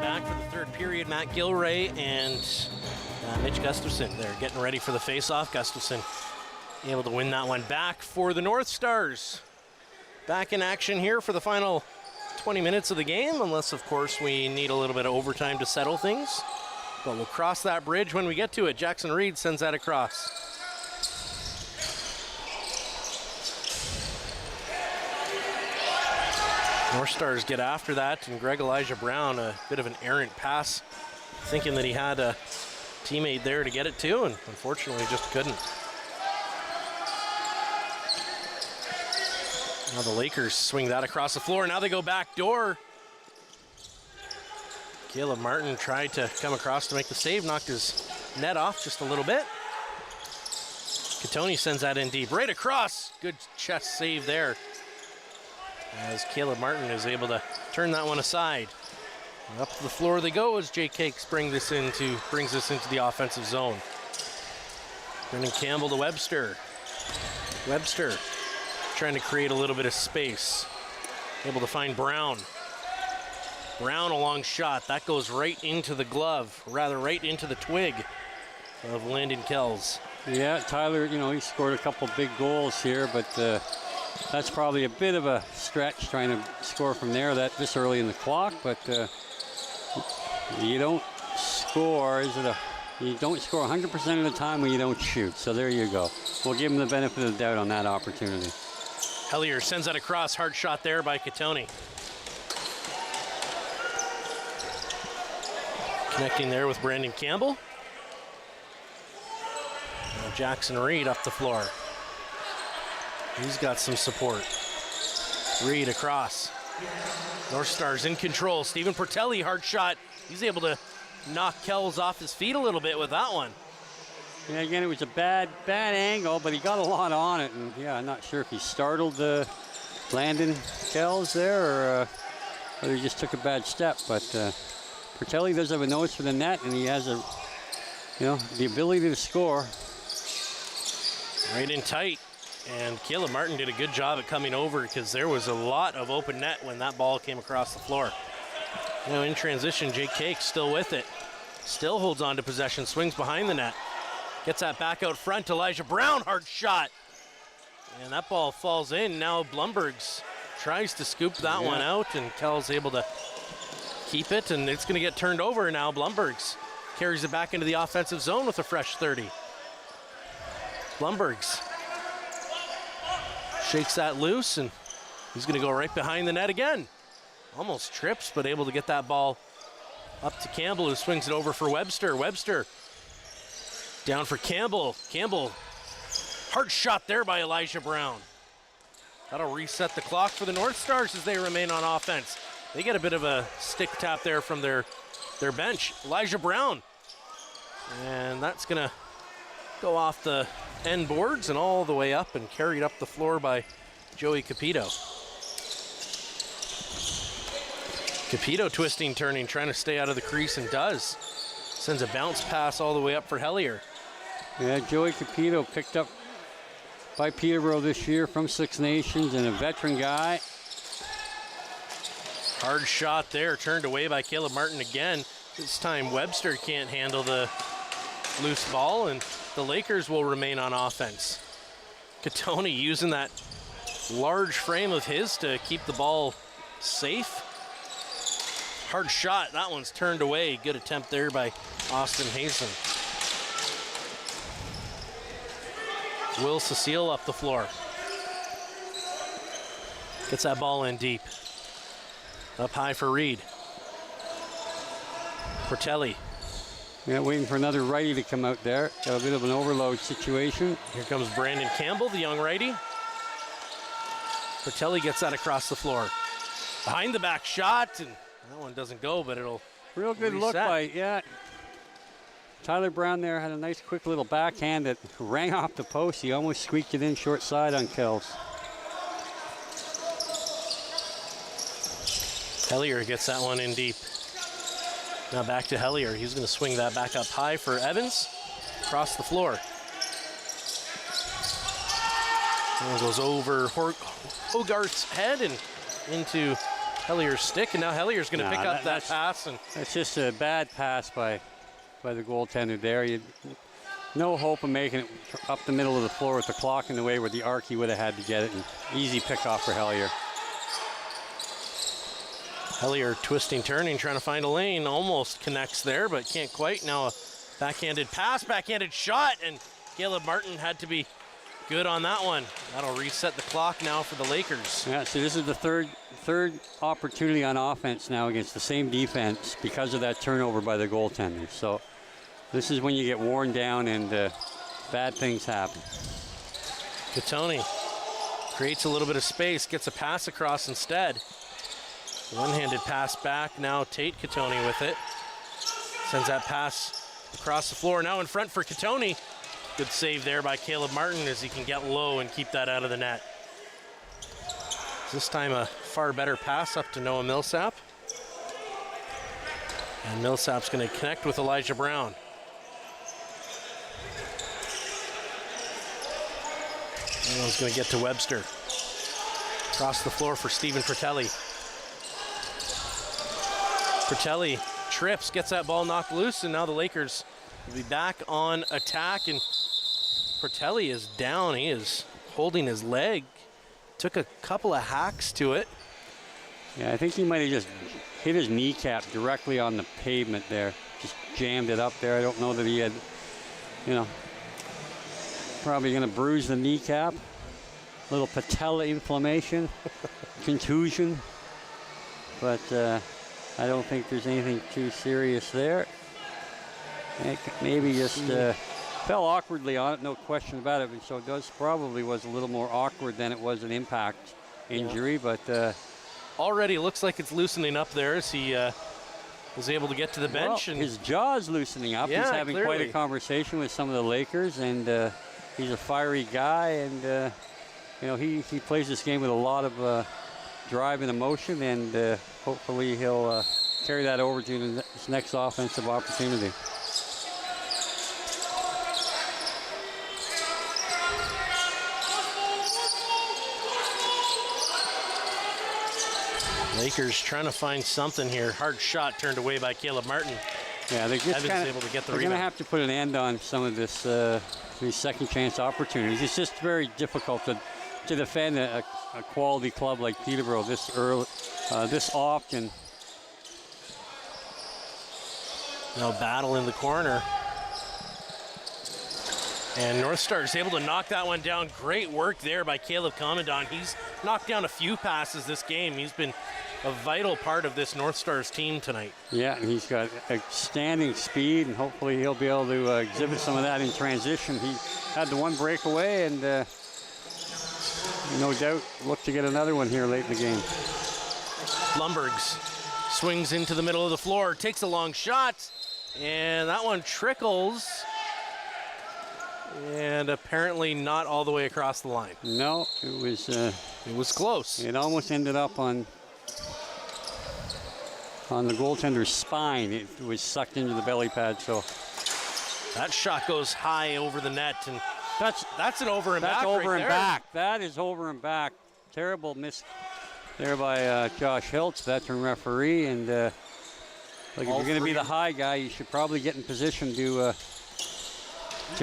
Back for the third period, Matt Gilray and Mitch Gustafson. They're getting ready for the face-off. Gustafson able to win that one back for the North Stars. Back in action here for the final 20 minutes of the game, unless, of course, we need a little bit of overtime to settle things. But we'll cross that bridge when we get to it. Jackson Reed sends that across. North Stars get after that, and Greg Elijah Brown, a bit of an errant pass, thinking that he had a teammate there to get it to, and unfortunately just couldn't. Now the Lakers swing that across the floor. Now they go back door. Caleb Martin tried to come across to make the save, knocked his net off just a little bit. Katoni sends that in deep, right across. Good chest save there, as Caleb Martin is able to turn that one aside. And up to the floor they go as Jay Cakes brings this into the offensive zone. Brendan Campbell to Webster. Webster trying to create a little bit of space. Able to find Brown. Brown a long shot. That goes right into the glove, rather right into the twig of Landon Kells. Yeah, Tyler, he scored a couple big goals here, but that's probably a bit of a stretch trying to score from there this early in the clock, but you don't score, you don't score 100% of the time when you don't shoot, so there you go. We'll give him the benefit of the doubt on that opportunity. Hellier sends that across, hard shot there by Katoni. Connecting there with Brandon Campbell. Now Jackson Reed up the floor. He's got some support. Reed across. North Stars in control. Stephen Portelli, hard shot. He's able to knock Kells off his feet a little bit with that one. Yeah, again, it was a bad angle, but he got a lot on it. And yeah, I'm not sure if he startled Landon Kells there or whether he just took a bad step. But Portelli does have a nose for the net, and he has the ability to score. Right in tight. And Caleb Martin did a good job at coming over because there was a lot of open net when that ball came across the floor. Now in transition, Jake Cake still with it. Still holds on to possession, swings behind the net. Gets that back out front. Elijah Brown, hard shot. And that ball falls in. Now Blumberg's tries to scoop that one out, and Kell's able to keep it, and it's going to get turned over now. Blumberg's carries it back into the offensive zone with a fresh 30. Blumberg's shakes that loose, and he's going to go right behind the net again. Almost trips, but able to get that ball up to Campbell, who swings it over for Webster. Webster down for Campbell. Campbell, hard shot there by Elijah Brown. That'll reset the clock for the North Stars as they remain on offense. They get a bit of a stick tap there from their bench. Elijah Brown. And that's going to go off the end boards and all the way up and carried up the floor by Joey Capito. Capito twisting, turning, trying to stay out of the crease, and does. Sends a bounce pass all the way up for Hellier. Yeah, Joey Capito picked up by Peterborough this year from Six Nations, and a veteran guy. Hard shot there, turned away by Caleb Martin again. This time Webster can't handle the loose ball, and the Lakers will remain on offense. Katoni using that large frame of his to keep the ball safe. Hard shot, that one's turned away. Good attempt there by Austin Hazen. Will Cecile up the floor. Gets that ball in deep. Up high for Reed. Portelli. Yeah, waiting for another righty to come out there. Got a bit of an overload situation. Here comes Brandon Campbell, the young righty. Portelli gets that across the floor. Behind the back shot, and that one doesn't go, but it'll real good reset. look by, yeah. Tyler Brown there had a nice quick little backhand that rang off the post. He almost squeaked it in short side on Kells. Hellier gets that one in deep. Now back to Hellier. He's going to swing that back up high for Evans. Across the floor. And goes over Hogarth's head and into Hellier's stick. And now Hellier's going to pick up that pass. And that's just a bad pass by the goaltender there. No hope of making it up the middle of the floor with the clock in the way where the arc he would have had to get it. And easy pick off for Hellier. Hellier twisting, turning, trying to find a lane. Almost connects there, but can't quite. Now a backhanded pass, backhanded shot, and Caleb Martin had to be good on that one. That'll reset the clock now for the Lakers. Yeah, so this is the third opportunity on offense now against the same defense because of that turnover by the goaltender. So this is when you get worn down and bad things happen. Katoni creates a little bit of space, gets a pass across instead. One-handed pass back, now Tate Katoni with it. Sends that pass across the floor, now in front for Katoni. Good save there by Caleb Martin as he can get low and keep that out of the net. This time a far better pass up to Noah Millsap. And Millsap's going to connect with Elijah Brown. That one's going to get to Webster. Across the floor for Stephen Portelli. Portelli trips, gets that ball knocked loose, and now the Lakers will be back on attack. And Portelli is down. He is holding his leg. Took a couple of hacks to it. Yeah, I think he might have just hit his kneecap directly on the pavement there. Just jammed it up there. I don't know that he had, probably going to bruise the kneecap. Little patella inflammation, contusion. But I don't think there's anything too serious there. Maybe just fell awkwardly on it, no question about it. So it probably was a little more awkward than it was an impact injury, but already looks like it's loosening up there as he was able to get to the bench. Well, and his jaw's loosening up. Yeah, he's having clearly quite a conversation with some of the Lakers, and he's a fiery guy, and he plays this game with a lot of drive and emotion, and hopefully he'll carry that over to his next offensive opportunity. Lakers trying to find something here. Hard shot turned away by Caleb Martin. Yeah, they're just able to get the they're going to rebound. have to put an end on some of this these second chance opportunities. It's just very difficult to defend a quality club like Peterborough this early, this often. Now battle in the corner. And North Stars able to knock that one down. Great work there by Caleb Commandant. He's knocked down a few passes this game. He's been a vital part of this North Stars team tonight. Yeah, and he's got outstanding speed, and hopefully he'll be able to exhibit some of that in transition. He had the one breakaway, and no doubt look to get another one here late in the game. Lumbergs swings into the middle of the floor, takes a long shot, and that one trickles. And apparently not all the way across the line. No, it was close. It almost ended up on the goaltender's spine. It was sucked into the belly pad. So that shot goes high over the net, and that's an over and back. That's over right and there. back. That is over and back. Terrible miss there by Josh Hiltz, veteran referee. And look, if you're going to be the high guy, you should probably get in position to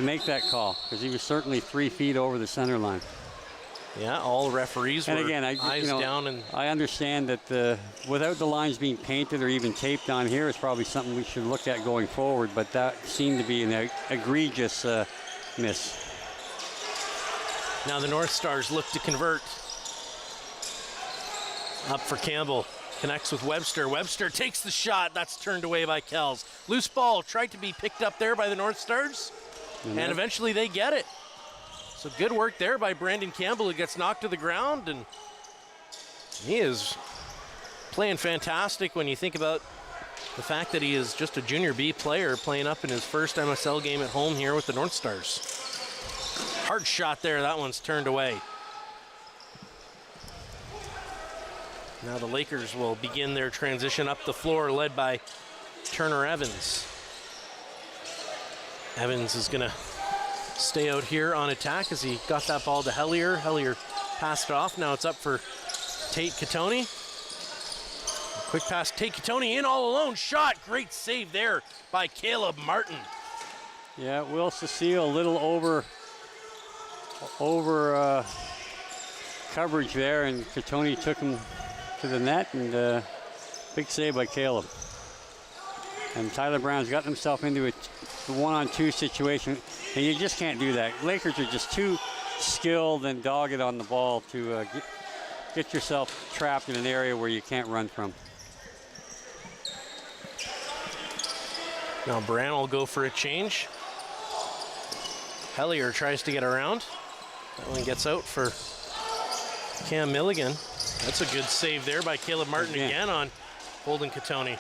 make that call, because he was certainly 3 feet over the center line. Yeah, all referees were eyes down. And I understand that without the lines being painted or even taped on here, it's probably something we should look at going forward, but that seemed to be an egregious miss. Now the North Stars look to convert. Up for Campbell. Connects with Webster. Webster takes the shot. That's turned away by Kells. Loose ball tried to be picked up there by the North Stars. And eventually they get it. So good work there by Brandon Campbell, who gets knocked to the ground, and he is playing fantastic when you think about the fact that he is just a junior B player playing up in his first MSL game at home here with the North Stars. Hard shot there, that one's turned away. Now the Lakers will begin their transition up the floor, led by Turner Evans. Evans is going to stay out here on attack as he got that ball to Hellier. Hellier passed it off. Now it's up for Tate Katoni. Quick pass, Tate Katoni in all alone. Shot, great save there by Caleb Martin. Yeah, Will Cecile a little over coverage there, and Katoni took him to the net, and big save by Caleb. And Tyler Brown's got himself into a one-on-two situation, and you just can't do that. Lakers are just too skilled and dogged on the ball to get yourself trapped in an area where you can't run from. Now Brand will go for a change. Hellier tries to get around. That one gets out for Cam Milligan. That's a good save there by Caleb Martin again on Holden Katoni.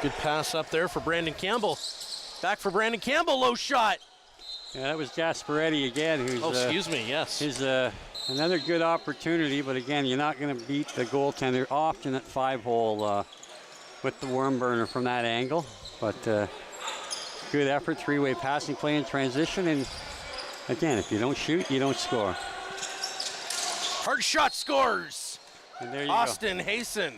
Good pass up there for Brandon Campbell. Back for Brandon Campbell, low shot. Yeah, that was Gasparetti again. Who's, excuse me, yes. His another good opportunity, but again, you're not going to beat the goaltender often at 5-hole with the worm burner from that angle. But good effort, three-way passing play in transition, and again, if you don't shoot, you don't score. Hard shot scores. And there you Austin Hasten.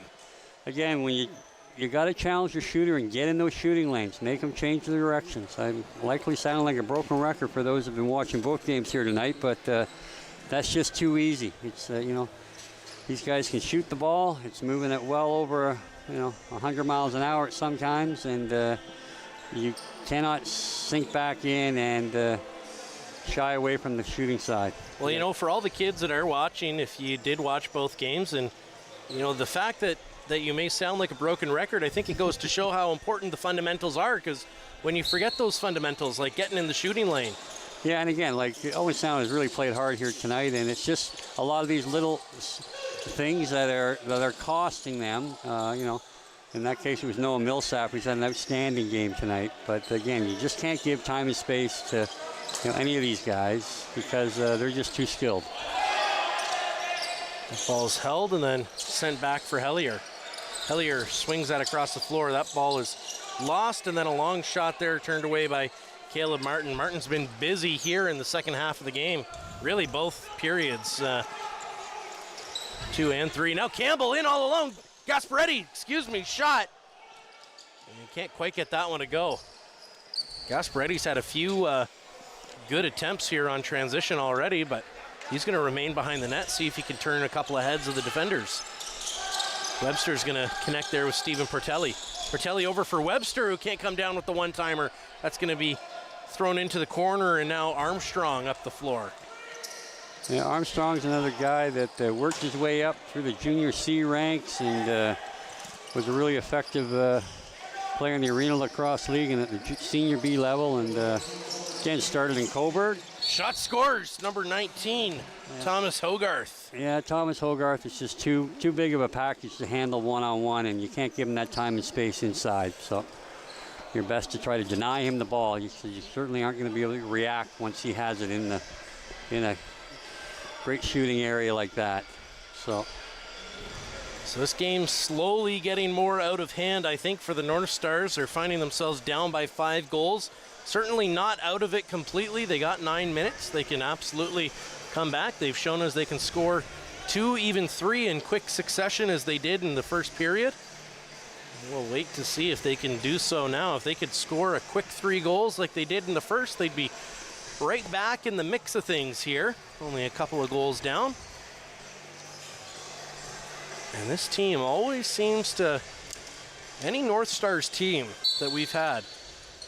Again, when you got to challenge your shooter and get in those shooting lanes, make them change the directions. I'm likely sounding like a broken record for those who've been watching both games here tonight, but that's just too easy. It's these guys can shoot the ball. It's moving it well over 100 miles an hour sometimes, and you cannot sink back in and shy away from the shooting side. Well, for all the kids that are watching, if you did watch both games, and the fact that you may sound like a broken record, I think it goes to show how important the fundamentals are, because when you forget those fundamentals, like getting in the shooting lane. Yeah, and again, like Owen Sound has really played hard here tonight, and it's just a lot of these little things that are costing them. In that case, it was Noah Millsap, who's had an outstanding game tonight. But again, you just can't give time and space to any of these guys, because they're just too skilled. The ball's held and then sent back for Hellier. Hellier swings that across the floor. That ball is lost, and then a long shot there turned away by Caleb Martin. Martin's been busy here in the second half of the game. Really both periods. 2 and 3. Now Campbell in all alone. Gasparetti, shot. And you can't quite get that one to go. Gasparetti's had a few good attempts here on transition already, but he's going to remain behind the net, see if he can turn a couple of heads of the defenders. Webster's going to connect there with Stephen Portelli. Portelli over for Webster, who can't come down with the one-timer. That's going to be thrown into the corner, and now Armstrong up the floor. Yeah, Armstrong's another guy that worked his way up through the junior C ranks and was a really effective player in the Arena Lacrosse League and at the senior B level, and again started in Cobourg. Shot scores, number 19, Thomas Hogarth. Yeah, Thomas Hogarth is just too big of a package to handle one-on-one, and you can't give him that time and space inside. So you're best to try to deny him the ball. You certainly aren't going to be able to react once he has it in a great shooting area like that. So this game's slowly getting more out of hand, I think, for the North Stars. They're finding themselves down by 5 goals. Certainly not out of it completely. They got 9 minutes. They can absolutely come back. They've shown us they can score 2, even 3 in quick succession as they did in the first period. We'll wait to see if they can do so now. If they could score a quick 3 goals like they did in the first, they'd be right back in the mix of things here. Only a couple of goals down. And this team always seems to, any North Stars team that we've had,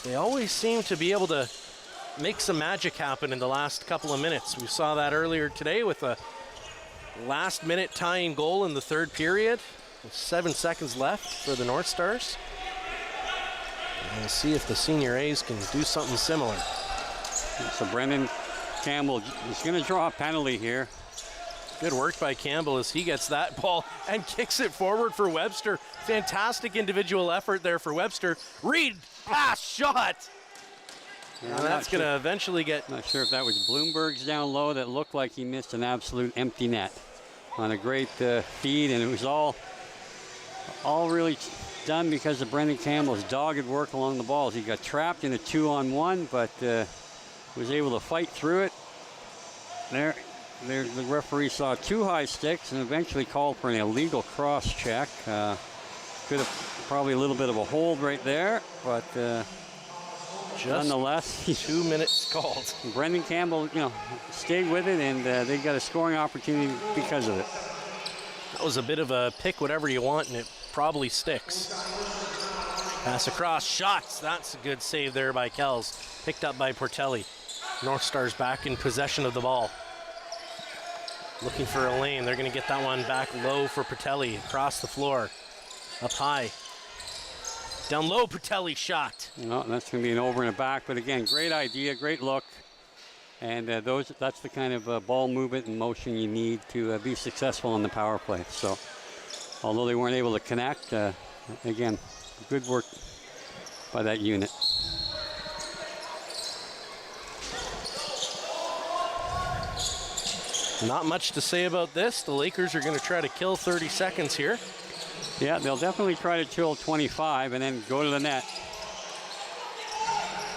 they always seem to be able to make some magic happen in the last couple of minutes. We saw that earlier today with a last-minute tying goal in the third period with 7 seconds left for the North Stars. And we'll see if the Senior A's can do something similar. So Brendan Campbell is going to draw a penalty here. Good work by Campbell as he gets that ball and kicks it forward for Webster. Fantastic individual effort there for Webster. Reed, pass, shot. Yeah, and that's going to eventually get... Not sure if that was Bloomberg's down low. That looked like he missed an absolute empty net on a great feed, and it was all really done because of Brendan Campbell's dogged work along the balls. He got trapped in a 2-on-1, but was able to fight through it. There, the referee saw 2 high sticks and eventually called for an illegal cross check. Could have probably a little bit of a hold right there, but just nonetheless, 2 minutes called. Brendan Campbell, stayed with it, and they got a scoring opportunity because of it. That was a bit of a pick whatever you want, and it probably sticks. Pass across, shots. That's a good save there by Kells. Picked up by Portelli. North Stars back in possession of the ball. Looking for a lane. They're going to get that one back low for Portelli. Across the floor. Up high. Down low, Portelli shot. No, that's going to be an over and a back. But again, great idea, great look. And that's the kind of ball movement and motion you need to be successful on the power play. So, although they weren't able to connect, again, good work by that unit. Not much to say about this. The Lakers are going to try to kill 30 seconds here. Yeah, they'll definitely try to kill 25 and then go to the net.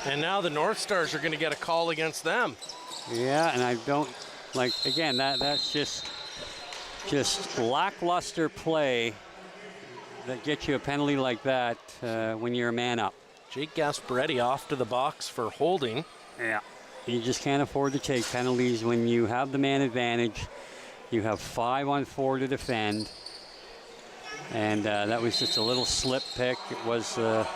And now the North Stars are going to get a call against them. Yeah, and I don't, again, that's just lackluster play that gets you a penalty like that when you're a man up. Jake Gasparetti off to the box for holding. Yeah. You just can't afford to take penalties when you have the man advantage. You have 5-on-4 to defend. And that was just a little slip pick. It was, got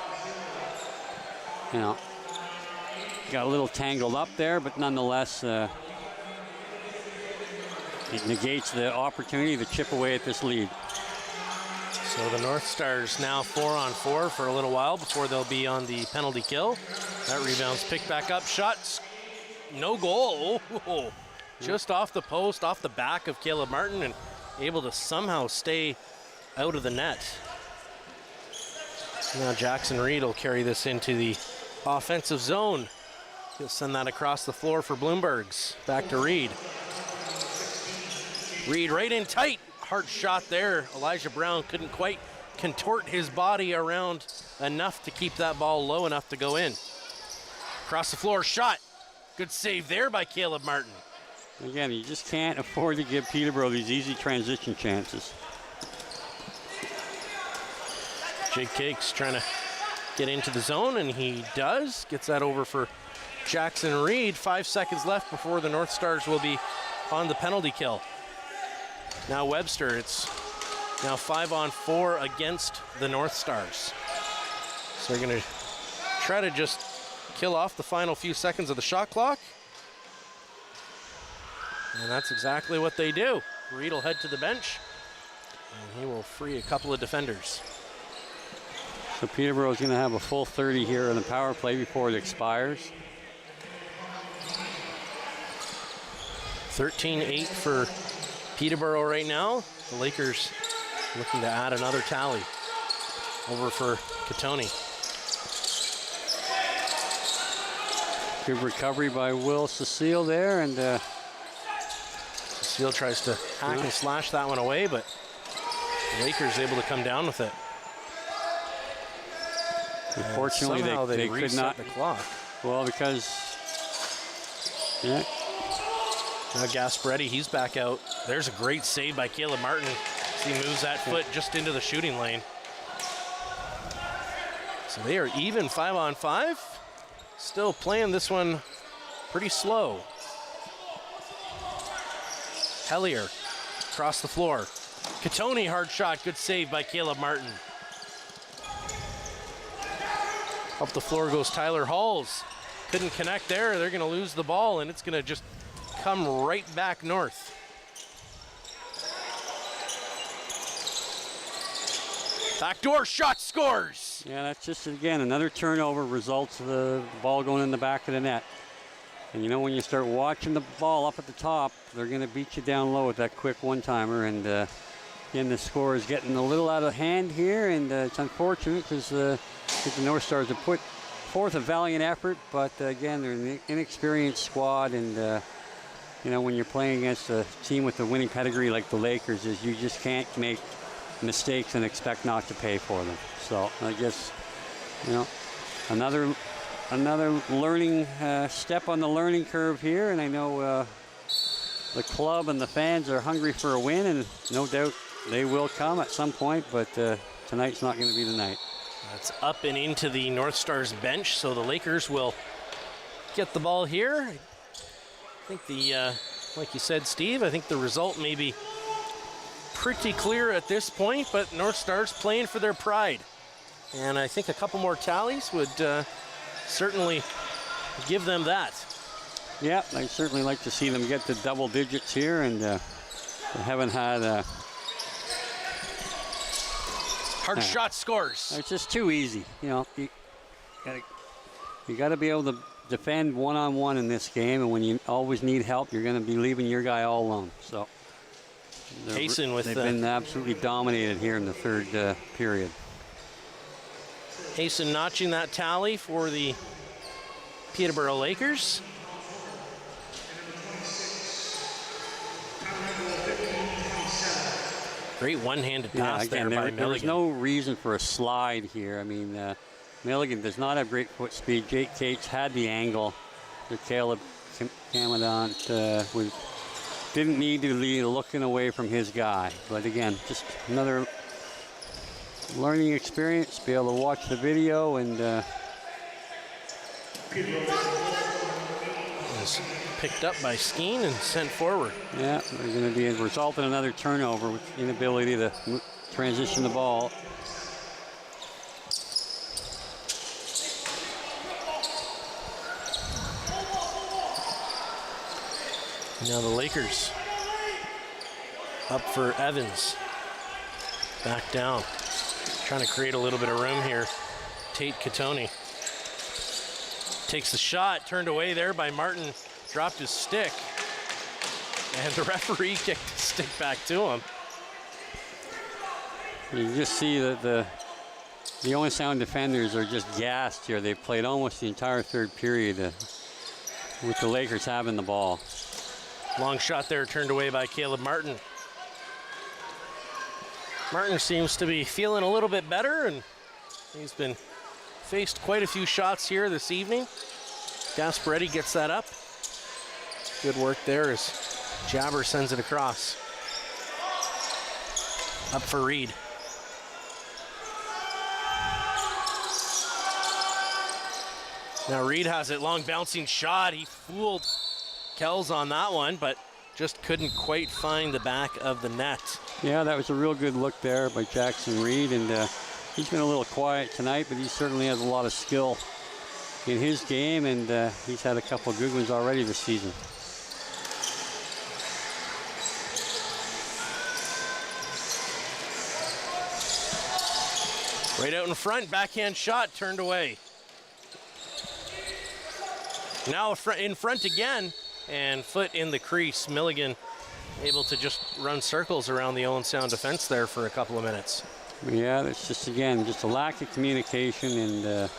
a little tangled up there, but nonetheless, it negates the opportunity to chip away at this lead. So the North Stars now 4-on-4 for a little while before they'll be on the penalty kill. That rebound's picked back up. Shots. No goal. Oh, just off the post, off the back of Caleb Martin, and able to somehow stay out of the net. Now Jackson Reed will carry this into the offensive zone. He'll send that across the floor for Bloomberg's. Back to Reed. Reed right in tight. Hard shot there. Elijah Brown couldn't quite contort his body around enough to keep that ball low enough to go in. Across the floor, shot. Good save there by Caleb Martin. Again, you just can't afford to give Peterborough these easy transition chances. Jake Cakes trying to get into the zone, and he does. Gets that over for Jackson Reed. 5 seconds left before the North Stars will be on the penalty kill. Now Webster, it's now 5-on-4 against the North Stars. So they're going to try to just kill off the final few seconds of the shot clock. And that's exactly what they do. Reed will head to the bench, and he will free a couple of defenders. So Peterborough is going to have a full 30 here in the power play before it expires. 13-8 for Peterborough right now. The Lakers looking to add another tally over for Katoni. Good recovery by Will Cecile there, and Cecile tries to hack and slash that one away, but the Lakers able to come down with it. Unfortunately, they could not. The clock. Well, because now Gasparetti, he's back out. There's a great save by Caleb Martin. He moves that foot just into the shooting lane. So they are even 5-on-5. Still playing this one pretty slow. Hellier across the floor. Katoni, hard shot, good save by Caleb Martin. Up the floor goes Tyler Halls. Couldn't connect there. They're going to lose the ball, and it's going to just come right back north. Backdoor shot, scores! Yeah, that's just, again, another turnover results of the ball going in the back of the net. And you know, when you start watching the ball up at the top, they're going to beat you down low with that quick one-timer. And again, the score is getting a little out of hand here, and it's unfortunate because the North Stars have put forth a valiant effort, but again, they're an inexperienced squad, and you know, when you're playing against a team with a winning pedigree like the Lakers, is you just can't make mistakes and expect not to pay for them. So I guess, you know, another learning step on the learning curve here, and I know the club and the fans are hungry for a win, and no doubt they will come at some point, but tonight's not going to be the night. That's up and into the North Stars bench, so the Lakers will get the ball here. I think like you said, Steve, I think the result may be pretty clear at this point, but North Stars playing for their pride. And I think a couple more tallies would certainly give them that. Yeah, I'd certainly like to see them get to double digits here, and they haven't had hard shot scores. It's just too easy. You know, you got to be able to defend one-on-one in this game, and when you always need help, you're going to be leaving your guy all alone. So they've been absolutely dominated here in the third period. Hayson notching that tally for the Peterborough Lakers. Great one-handed pass there by Milligan. There's no reason for a slide here. I mean, Milligan does not have great foot speed. Jake Cates had the angle. Caleb Camadant didn't need to be looking away from his guy. But again, just another learning experience. Be able to watch the video and picked up by Skeen and sent forward. Yeah, they're going to be result in another turnover with inability to transition the ball. Now the Lakers up for Evans. Back down. Trying to create a little bit of room here. Tate Katoni takes the shot, turned away there by Martin. Dropped his stick, and the referee kicked the stick back to him. You just see that the Owen Sound defenders are just gassed here. They've played almost the entire third period with the Lakers having the ball. Long shot there, turned away by Caleb Martin. Martin seems to be feeling a little bit better, and he's been faced quite a few shots here this evening. Gasparetti gets that up. Good work there as Jabber sends it across. Up for Reed. Now Reed has it, long bouncing shot. He fooled Kells on that one, but just couldn't quite find the back of the net. Yeah, that was a real good look there by Jackson Reed, and he's been a little quiet tonight, but he certainly has a lot of skill in his game, and he's had a couple of good ones already this season. Right out in front, backhand shot turned away. Now in front again, and foot in the crease. Milligan able to just run circles around the Owen Sound defense there for a couple of minutes. Yeah, that's just, again, just a lack of communication and a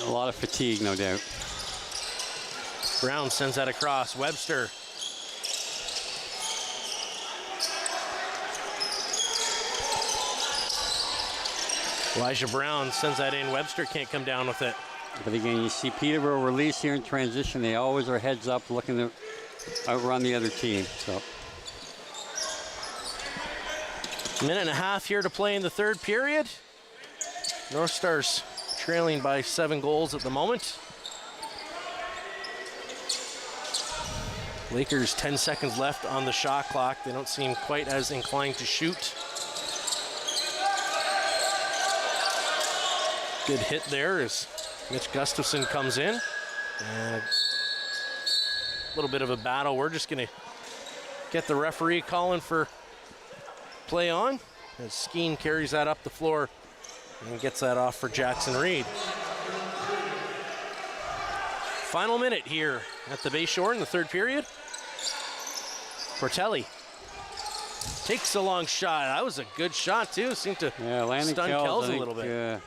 lot of fatigue, no doubt. Brown sends that across. Webster. Elijah Brown sends that in. Webster can't come down with it. But again, you see Peterborough release here in transition. They always are heads up looking to outrun the other team. So. Minute and a half here to play in the third period. North Stars trailing by 7 goals at the moment. Lakers 10 seconds left on the shot clock. They don't seem quite as inclined to shoot. Good hit there as Mitch Gustafson comes in. And a little bit of a battle. We're just going to get the referee calling for play on as Skeen carries that up the floor and gets that off for Jackson Reed. Final minute here at the Bayshore in the third period. Portelli takes a long shot. That was a good shot too. Seemed to stun Kells a little bit.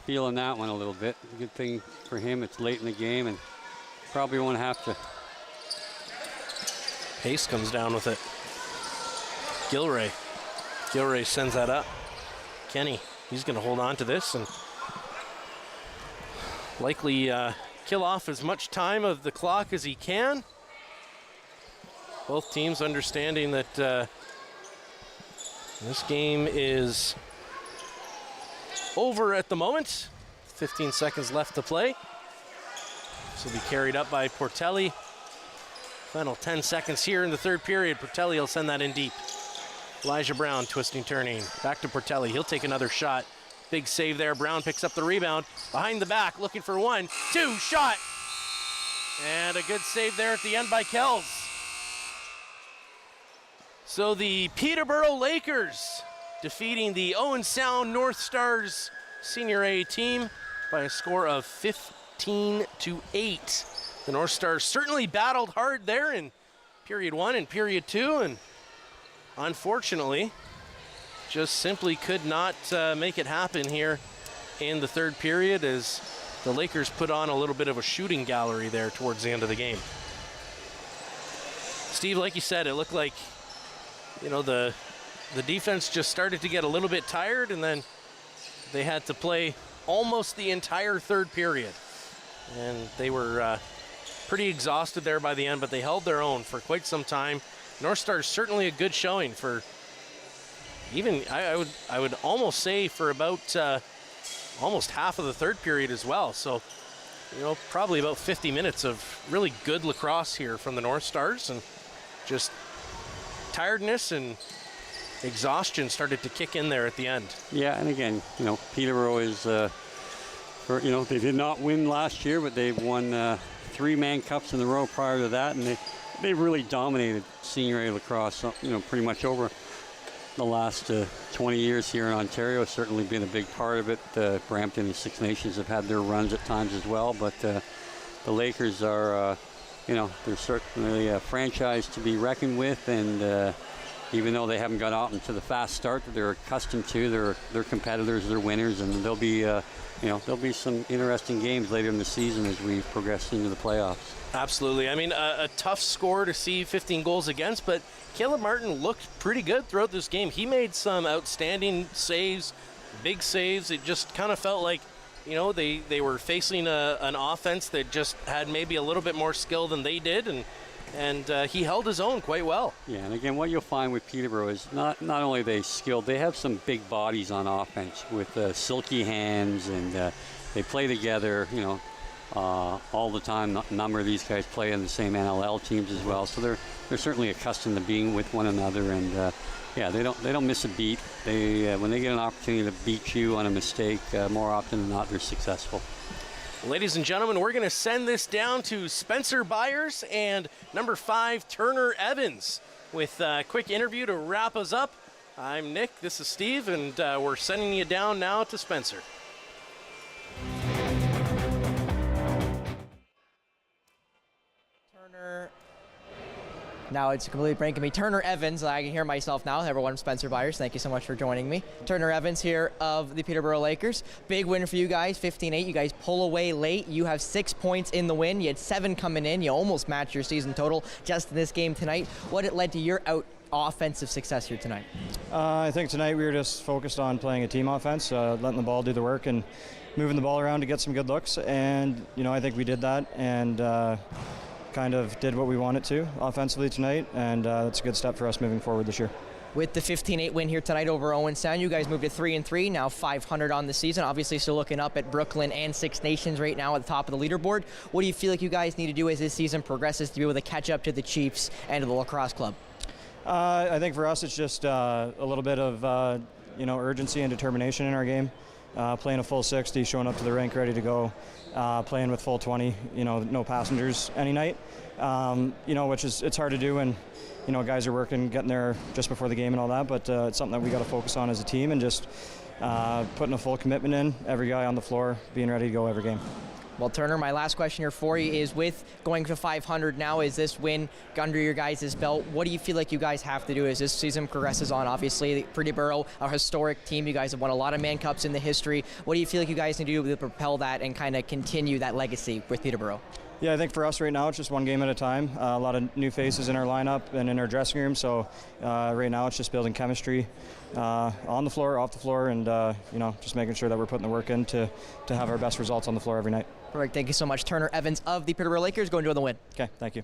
Feeling that one a little bit. Good thing for him, it's late in the game and probably won't have to. Pace comes down with it. Gilray. Gilray sends that up. Kenny, he's going to hold on to this and likely kill off as much time of the clock as he can. Both teams understanding that this game is over at the moment. 15 seconds left to play. This will be carried up by Portelli. Final 10 seconds here in the third period. Portelli will send that in deep. Elijah Brown twisting, turning. Back to Portelli. He'll take another shot. Big save there. Brown picks up the rebound. Behind the back, looking for 1, 2, shot. And a good save there at the end by Kells. So the Peterborough Lakers defeating the Owen Sound North Stars Senior A team by a score of 15-8. The North Stars certainly battled hard there in period 1 and period 2, and unfortunately just simply could not make it happen here in the third period as the Lakers put on a little bit of a shooting gallery there towards the end of the game. Steve, like you said, it looked like, you know, the defense just started to get a little bit tired, and then they had to play almost the entire third period. And they were pretty exhausted there by the end, but they held their own for quite some time. North Stars certainly a good showing for even, I would almost say for about almost half of the third period as well. So, you know, probably about 50 minutes of really good lacrosse here from the North Stars, and just tiredness and exhaustion started to kick in there at the end. Yeah, and again, you know, Peterborough is, you know, they did not win last year, but they've won 3 Man Cups in a row prior to that, and they really dominated Senior A lacrosse, you know, pretty much over the last 20 years here in Ontario. It's certainly been a big part of it. Brampton and Six Nations have had their runs at times as well, but the Lakers are, you know, they're certainly a franchise to be reckoned with, and even though they haven't got out into the fast start that they're accustomed to, they're competitors, they're winners, and they'll be, you know, there'll be some interesting games later in the season as we progress into the playoffs. Absolutely. I mean, a tough score to see 15 goals against, but Caleb Martin looked pretty good throughout this game. He made some outstanding saves, big saves. It just kind of felt like you know, they were facing an offense that just had maybe a little bit more skill than they did, and he held his own quite well. Yeah, and again, what you'll find with Peterborough is not only are they skilled, they have some big bodies on offense with silky hands, and they play together, you know, all the time. A number of these guys play in the same NLL teams as well, so they're certainly accustomed to being with one another, and yeah, they don't miss a beat. They when they get an opportunity to beat you on a mistake, more often than not, they're successful. Ladies and gentlemen, we're going to send this down to Spencer Byers and number 5, Turner Evans, with a quick interview to wrap us up. I'm Nick, this is Steve, and we're sending you down now to Spencer. Turner. Now it's completely breaking me. Turner Evans, I can hear myself now. Everyone, Spencer Byers, thank you so much for joining me. Turner Evans here of the Peterborough Lakers. Big win for you guys, 15-8. You guys pull away late. You have 6 points in the win. You had 7 coming in. You almost matched your season total just in this game tonight. What led to your offensive success here tonight? I think tonight we were just focused on playing a team offense, letting the ball do the work and moving the ball around to get some good looks. And, you know, I think we did that and kind of did what we wanted to offensively tonight, and that's a good step for us moving forward this year. With the 15-8 win here tonight over Owen Sound, you guys moved to 3-3, now 500 on the season. Obviously still looking up at Brooklyn and Six Nations right now at the top of the leaderboard. What do you feel like you guys need to do as this season progresses to be able to catch up to the Chiefs and to the lacrosse club? I think for us it's just a little bit of you know, urgency and determination in our game. Playing a full 60, showing up to the rink ready to go, playing with full 20, you know, no passengers any night, you know, which is, it's hard to do when, you know, guys are working, getting there just before the game and all that, but it's something that we got to focus on as a team and just putting a full commitment in, every guy on the floor, being ready to go every game. Well, Turner, my last question here for you is, with going to 500 now, is this win under your guys' belt? What do you feel like you guys have to do as this season progresses on? Obviously, Peterborough, a historic team. You guys have won a lot of Man Cups in the history. What do you feel like you guys need to do to propel that and kind of continue that legacy with Peterborough? Yeah, I think for us right now, it's just one game at a time. A lot of new faces in our lineup and in our dressing room. So right now, it's just building chemistry on the floor, off the floor, and you know, just making sure that we're putting the work in to have our best results on the floor every night. Perfect. Thank you so much, Turner Evans of the Peterborough Lakers. Go enjoy the win. Okay, thank you.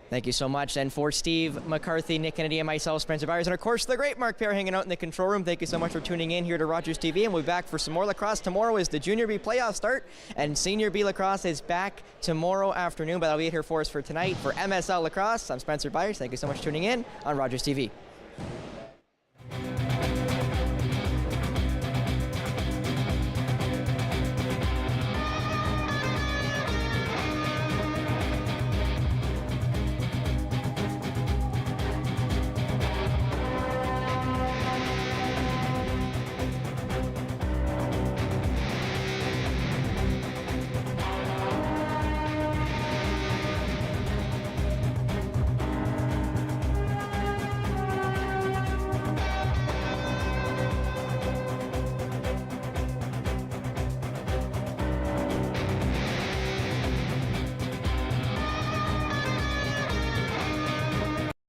Thank you so much. And for Steve McCarthy, Nick Kennedy, and myself, Spencer Byers, and of course the great Mark Pear hanging out in the control room. Thank you so much for tuning in here to Rogers TV, and we'll be back for some more lacrosse tomorrow as the Junior B playoffs start, and Senior B lacrosse is back tomorrow afternoon, but that'll be it here for us for tonight. For MSL Lacrosse, I'm Spencer Byers. Thank you so much for tuning in on Rogers TV.